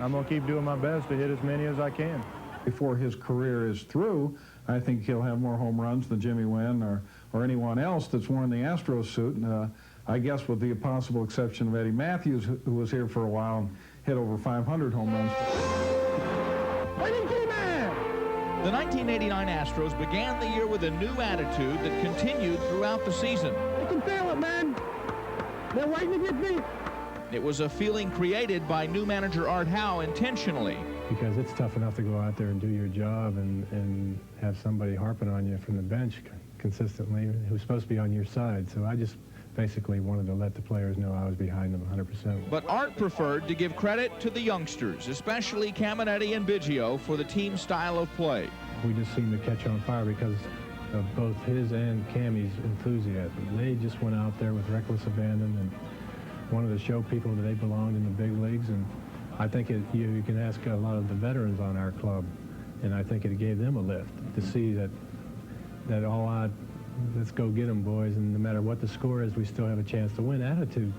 I'm going to keep doing my best to hit as many as I can. Before his career is through, I think he'll have more home runs than Jimmy Wynn or anyone else that's worn the Astros suit. I guess with the possible exception of Eddie Matthews, who was here for a while and hit over 500 home runs. The 1989 Astros began the year with a new attitude that continued throughout the season. They can feel it, man. They're waiting to get beat. It was a feeling created by new manager Art Howe intentionally. Because it's tough enough to go out there and do your job and have somebody harping on you from the bench consistently who's supposed to be on your side. So I just basically wanted to let the players know I was behind them 100%. But Art preferred to give credit to the youngsters, especially Caminetti and Biggio, for the team's style of play. We just seemed to catch on fire because of both his and Cammy's enthusiasm. They just went out there with reckless abandon and wanted to show people that they belonged in the big leagues. And I think you can ask a lot of the veterans on our club, and I think it gave them a lift to see that all out, let's go get them, boys, and no matter what the score is, we still have a chance to win attitude.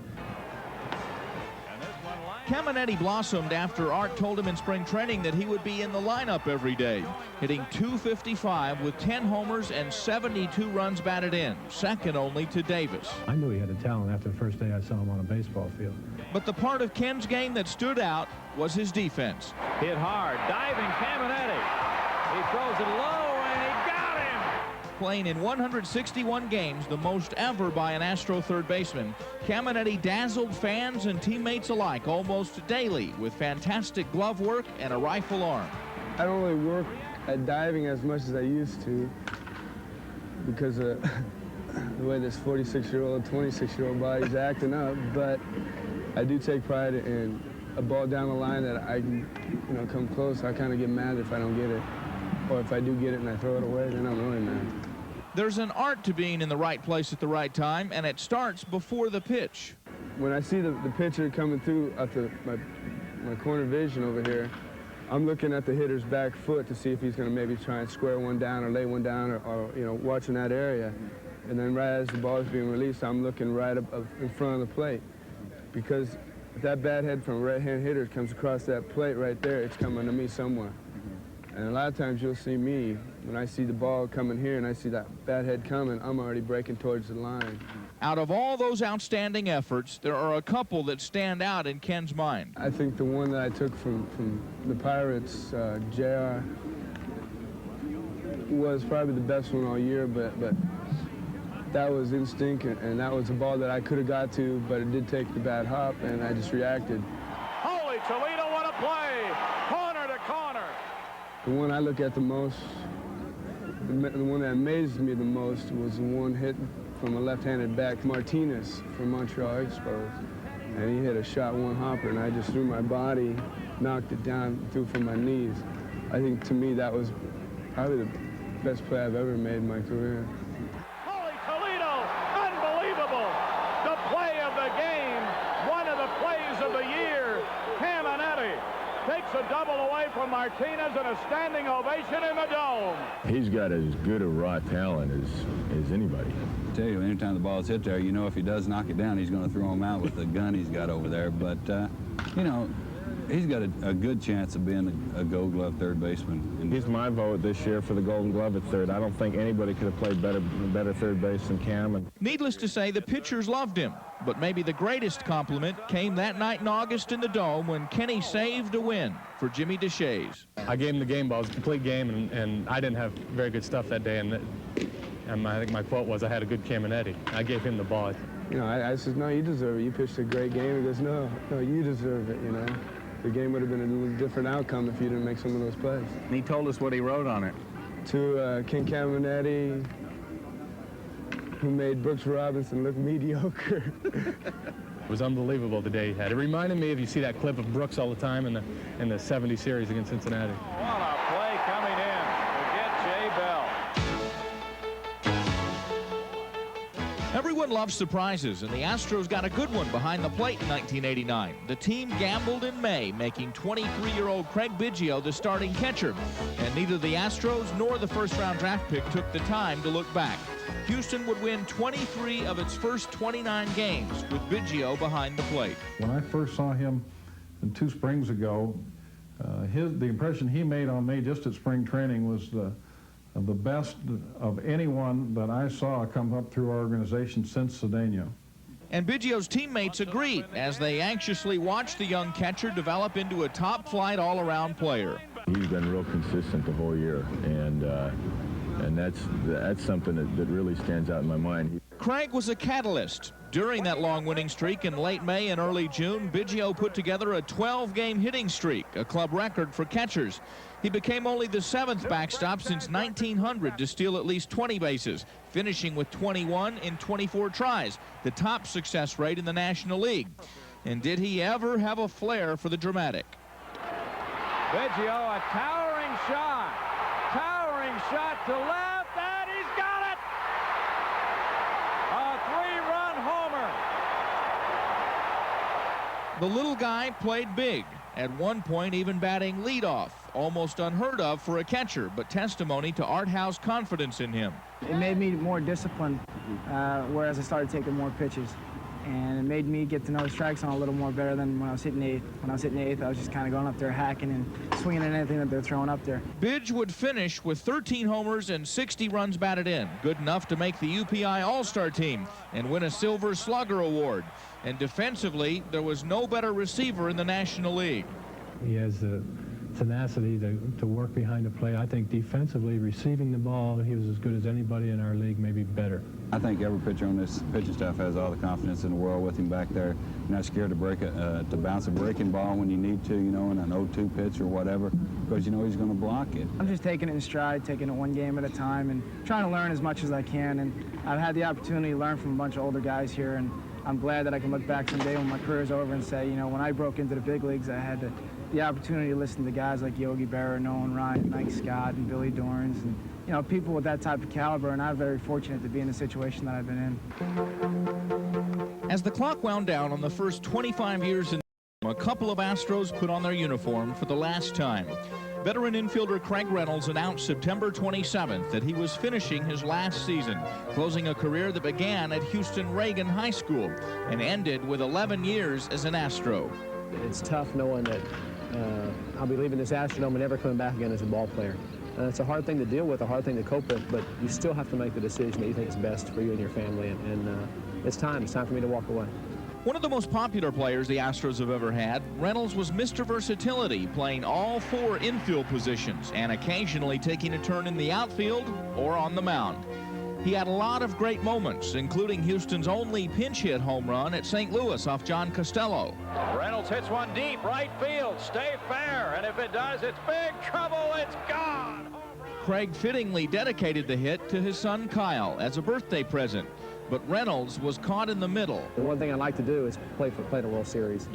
Caminetti blossomed after Art told him in spring training that he would be in the lineup every day, hitting .255 with 10 homers and 72 runs batted in, second only to Davis. I knew he had a talent after the first day I saw him on a baseball field. But the part of Ken's game that stood out was his defense. Hit hard, diving Caminetti. He throws it low. Playing in 161 games, the most ever by an Astro third baseman, Caminetti dazzled fans and teammates alike almost daily with fantastic glove work and a rifle arm. I don't really work at diving as much as I used to because of the way this 46-year-old, 26-year-old body's acting up, but I do take pride in a ball down the line that I can, come close. I kind of get mad if I don't get it. Or if I do get it and I throw it away, then I'm really mad. There's an art to being in the right place at the right time, and it starts before the pitch. When I see the pitcher coming through after my corner vision over here, I'm looking at the hitter's back foot to see if he's going to maybe try and square one down or lay one down or watching that area. And then right as the ball is being released, I'm looking right up in front of the plate. Because if that bat head from a right-hand hitter comes across that plate right there, it's coming to me somewhere. And a lot of times you'll see me, when I see the ball coming here and I see that bat head coming, I'm already breaking towards the line. Out of all those outstanding efforts, there are a couple that stand out in Ken's mind. I think the one that I took from the Pirates, JR, was probably the best one all year, but that was instinct, and that was a ball that I could have got to, but it did take the bad hop, and I just reacted. Holy Toledo, what a play! Corner to corner. The one I look at the most, the one that amazed me the most was the one hit from a left-handed back, Martinez from Montreal Expos. And he hit a shot one hopper, and I just threw my body, knocked it down, threw from my knees. I think to me that was probably the best play I've ever made in my career. Holy Toledo, unbelievable. The play of the game, one of the plays of the year. Caminetti takes a double away from Martinez and a standing ovation in the dome. He's got as good a raw talent as anybody. I tell you, anytime the ball's hit there, you know if he does knock it down, he's going to throw him out with the gun he's got over there. But, you know, he's got a good chance of being a Gold Glove third baseman. He's my vote this year for the Golden Glove at third. I don't think anybody could have played better third base than Cam. Needless to say, the pitchers loved him. But maybe the greatest compliment came that night in August in the Dome when Kenny saved a win for Jimmy DeShays. I gave him the game ball. It was a complete game, and I didn't have very good stuff that day. And I think my quote was, I had a good Caminetti. I gave him the ball. You know, I said, no, you deserve it. You pitched a great game. He goes, no, you deserve it, you know. The game would have been a little different outcome if you didn't make some of those plays. And he told us what he wrote on it. To Ken Caminetti, who made Brooks Robinson look mediocre. It was unbelievable the day he had. It reminded me of, you see that clip of Brooks all the time in the 70 series against Cincinnati. What a play coming in to get Jay Bell. Everyone loves surprises, and the Astros got a good one behind the plate in 1989. The team gambled in May, making 23-year-old Craig Biggio the starting catcher. And neither the Astros nor the first-round draft pick took the time to look back. Houston would win 23 of its first 29 games with Biggio behind the plate. When I first saw him 2 springs ago, the impression he made on me just at spring training was the best of anyone that I saw come up through our organization since Cedeno. And Biggio's teammates agreed as they anxiously watched the young catcher develop into a top-flight all-around player. He's been real consistent the whole year, and that's something that really stands out in my mind. Craig was a catalyst. During that long winning streak in late May and early June, Biggio put together a 12-game hitting streak, a club record for catchers. He became only the 7th backstop since 1900 to steal at least 20 bases, finishing with 21 in 24 tries, the top success rate in the National League. And did he ever have a flair for the dramatic? Biggio, a towering shot to left, and he's got it! A 3-run homer. The little guy played big, at one point even batting leadoff, almost unheard of for a catcher, but testimony to Art Howe's confidence in him. It made me more disciplined, whereas I started taking more pitches. And it made me get to know the strike zone a little more better than when I was hitting eighth. When I was hitting eighth, I was just kind of going up there hacking and swinging at anything that they're throwing up there. Bidge would finish with 13 homers and 60 runs batted in, good enough to make the UPI All-Star team and win a Silver Slugger Award. And defensively, there was no better receiver in the National League. He has the tenacity to work behind the plate. I think defensively, receiving the ball, he was as good as anybody in our league, maybe better. I think every pitcher on this pitching staff has all the confidence in the world with him back there. You're not scared to bounce a breaking ball when you need to, you know, in an 0-2 pitch or whatever, because you know he's going to block it. I'm just taking it in stride, taking it one game at a time, and trying to learn as much as I can. And I've had the opportunity to learn from a bunch of older guys here, and I'm glad that I can look back someday when my career's over and say, you know, when I broke into the big leagues, I had the opportunity to listen to guys like Yogi Berra, Nolan Ryan, Mike Scott, and Billy Dorns, and, you know, people with that type of caliber, and I'm very fortunate to be in the situation that I've been in. As the clock wound down on the first 25 years in a couple of Astros put on their uniform for the last time. Veteran infielder Craig Reynolds announced September 27th that he was finishing his last season, closing a career that began at Houston Reagan High School and ended with 11 years as an Astro. It's tough knowing that I'll be leaving this Astrodome and never coming back again as a ball player. It's a hard thing to deal with, a hard thing to cope with, but you still have to make the decision that you think is best for you and your family. And it's time for me to walk away. One of the most popular players the Astros have ever had, Reynolds was Mr. Versatility, playing all 4 infield positions and occasionally taking a turn in the outfield or on the mound. He had a lot of great moments, including Houston's only pinch hit home run at St. Louis off John Costello. Reynolds hits one deep, right field, stay fair, and if it does, it's big trouble, it's gone. Craig fittingly dedicated the hit to his son Kyle as a birthday present, but Reynolds was caught in the middle. The one thing I like to do is play the World Series,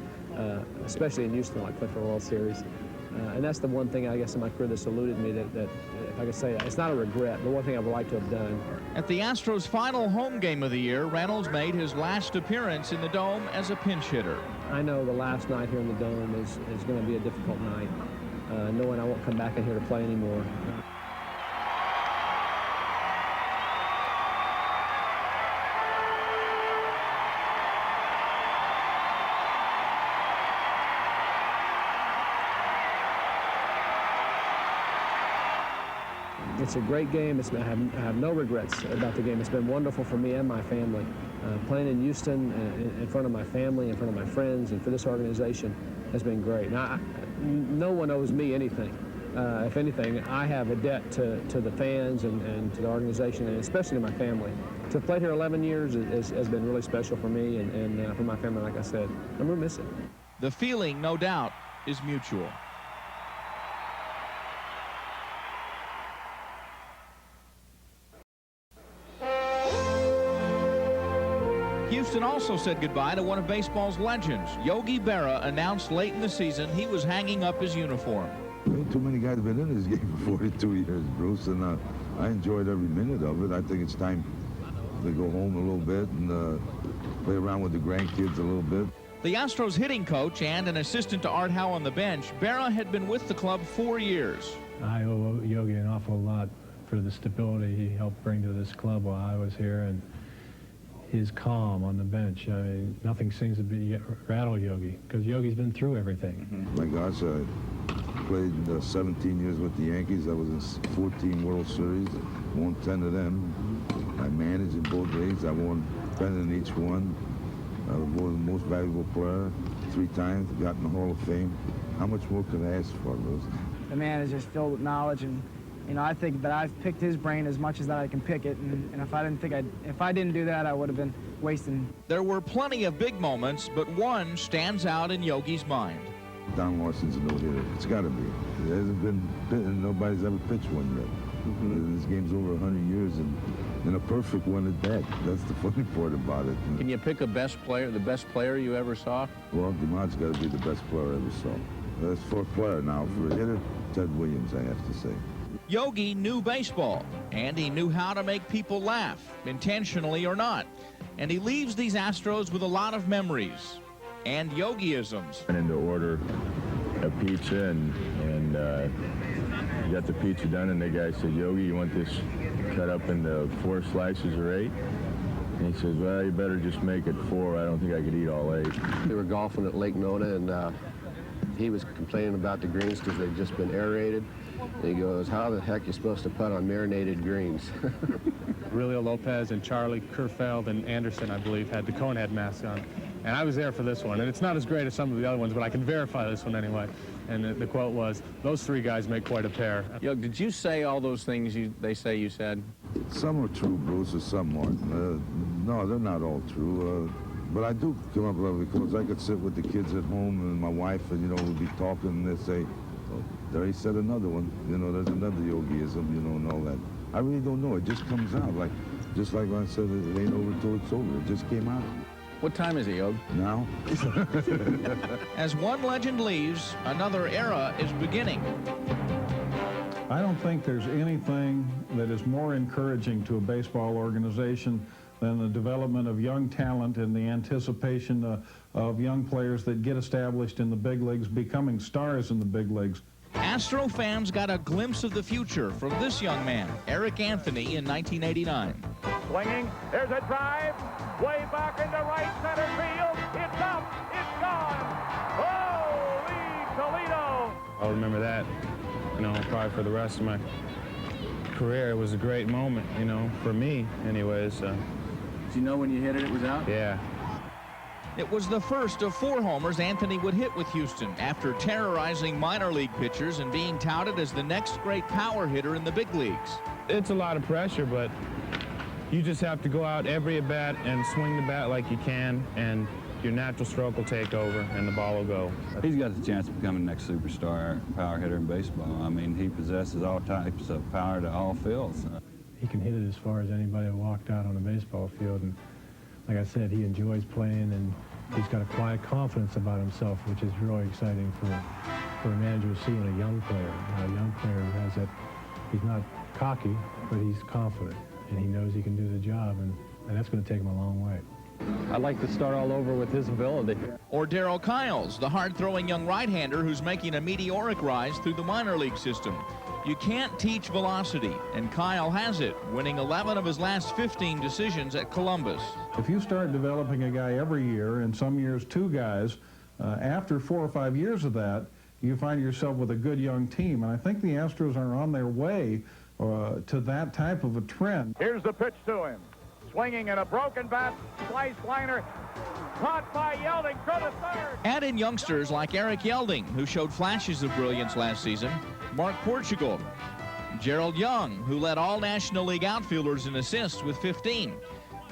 especially in Houston. I like to play for the World Series. And that's the one thing, I guess, in my career that's eluded me that if I could say, it's not a regret, but one thing I would like to have done. At the Astros' final home game of the year, Reynolds made his last appearance in the Dome as a pinch hitter. I know the last night here in the Dome is going to be a difficult night, knowing I won't come back in here to play anymore. It's a great game. I have no regrets about the game. It's been wonderful for me and my family. Playing in Houston in front of my family, in front of my friends, and for this organization has been great. Now, no one owes me anything. If anything, I have a debt to the fans and to the organization, and especially to my family. To have played here 11 years has been really special for me and for my family, like I said. I'm going to miss it. The feeling, no doubt, is mutual. Houston also said goodbye to one of baseball's legends. Yogi Berra announced late in the season he was hanging up his uniform. Too many guys have been in this game for 42 years, Bruce, and I enjoyed every minute of it. I think it's time to go home a little bit and play around with the grandkids a little bit. The Astros hitting coach and an assistant to Art Howe on the bench, Berra had been with the club 4 years. I owe Yogi an awful lot for the stability he helped bring to this club while I was here, and his calm on the bench. I mean, nothing seems to rattle Yogi, because Yogi's been through everything. My gosh, I played 17 years with the Yankees. I was in 14 World Series, won 10 of them. I managed in both leagues. I won 10 in each one. I was the most valuable player 3 times, got in the Hall of Fame. How much more could I ask for, Rose? The man is just filled with knowledge, and I think that I've picked his brain as much as that I can pick it, and if I didn't do that, I would have been wasting. There were plenty of big moments, but one stands out in Yogi's mind. Don Larson's a no-hitter. It's got to be. There hasn't been, nobody's ever pitched one yet. This game's over 100 years, and a perfect one at that. That's the funny part about it. Can you pick the best player you ever saw? Well, DeMott's got to be the best player I ever saw. That's for a player now. For a hitter, Ted Williams, I have to say. Yogi knew baseball, and he knew how to make people laugh, intentionally or not. And he leaves these Astros with a lot of memories and Yogiisms. Went in to order a pizza and got the pizza done, and the guy said, "Yogi, you want this cut up into 4 slices or 8?" And he says, "Well, you better just make it 4. I don't think I could eat all 8. We were golfing at Lake Nona, and he was complaining about the greens because they'd just been aerated. And he goes, "How the heck are you supposed to putt on marinated greens?" Julio Lopez and Charlie Kerfeld and Anderson, I believe, had the Conehead mask on. And I was there for this one. And it's not as great as some of the other ones, but I can verify this one anyway. And the quote was, "Those 3 guys make quite a pair." Yo, did you say all those things they say you said? Some are true, Bruce, and some aren't. No, they're not all true. But I do come up with it because I could sit with the kids at home and my wife, and, we'd be talking, and they'd say, "Oh, there he said another one. There's another Yogiism, and all that." I really don't know. It just comes out. Just like when I said it ain't over till it's over. It just came out. What time is it, Yogi? Now. As one legend leaves, another era is beginning. I don't think there's anything that is more encouraging to a baseball organization than the development of young talent and the anticipation of young players that get established in the big leagues, becoming stars in the big leagues. Astro fans got a glimpse of the future from this young man, Eric Anthony, in 1989. Swinging, there's a drive, way back into right center field. It's up, it's gone. Holy Toledo! I'll remember that, probably for the rest of my career. It was a great moment, for me anyways. you know when you hit it, it was out? Yeah. It was the first of 4 homers Anthony would hit with Houston after terrorizing minor league pitchers and being touted as the next great power hitter in the big leagues. It's a lot of pressure, but you just have to go out every at bat and swing the bat like you can, and your natural stroke will take over and the ball will go. He's got the chance of becoming the next superstar power hitter in baseball. I mean, he possesses all types of power to all fields. He can hit it as far as anybody that walked out on a baseball field. And like I said, he enjoys playing, and he's got a quiet confidence about himself, which is really exciting for a manager to see in a young player. A young player who has that, he's not cocky, but he's confident, and he knows he can do the job, and that's going to take him a long way. I'd like to start all over with his ability. Or Darryl Kiles, the hard-throwing young right-hander who's making a meteoric rise through the minor league system. You can't teach velocity, and Kyle has it, winning 11 of his last 15 decisions at Columbus. If you start developing a guy every year, and some years 2 guys, after 4 or 5 years of that, you find yourself with a good young team. And I think the Astros are on their way to that type of a trend. Here's the pitch to him. Swinging in a broken bat, slice liner, caught by Yelding, throw to third. Add in youngsters like Eric Yelding, who showed flashes of brilliance last season, Mark Portugal, Gerald Young, who led all National League outfielders in assists with 15,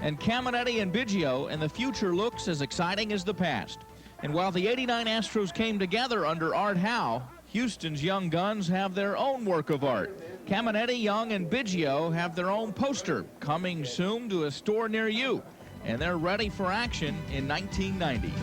and Caminetti and Biggio, and the future looks as exciting as the past. And while the '89 Astros came together under Art Howe, Houston's young guns have their own work of art. Caminetti, Young, and Biggio have their own poster coming soon to a store near you, and they're ready for action in 1990.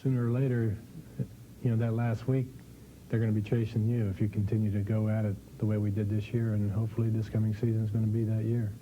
Sooner or later, you know, that last week, they're going to be chasing you if you continue to go at it the way we did this year, and hopefully this coming season is going to be that year.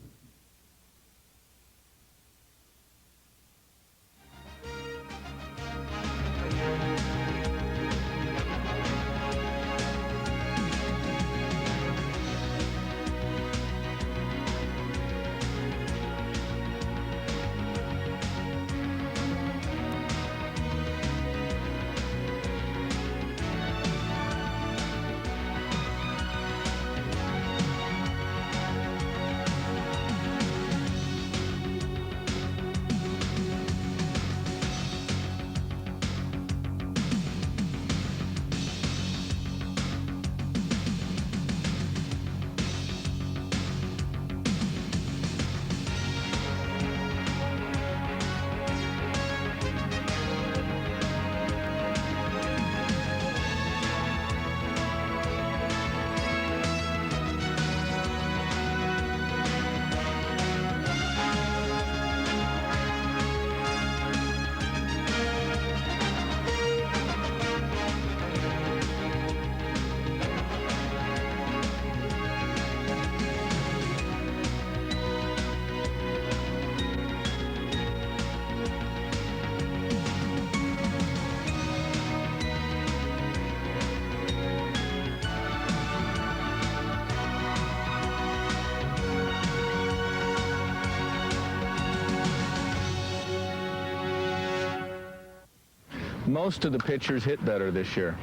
Most of the pitchers hit better this year.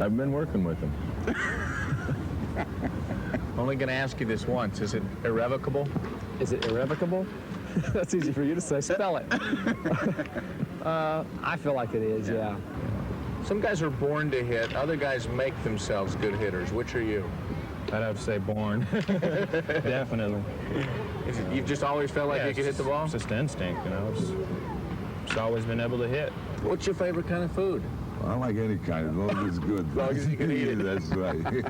I've been working with them. Only going to ask you this once. Is it irrevocable? Is it irrevocable? That's easy for you to say. Spell it. I feel like it is, yeah. Some guys are born to hit. Other guys make themselves good hitters. Which are you? I'd have to say born. Definitely. You've just always felt like you could hit the ball? It's just instinct, you know. It's always been able to hit. What's your favorite kind of food? I like any kind, as long as it's good. As long as you can eat it. That's right.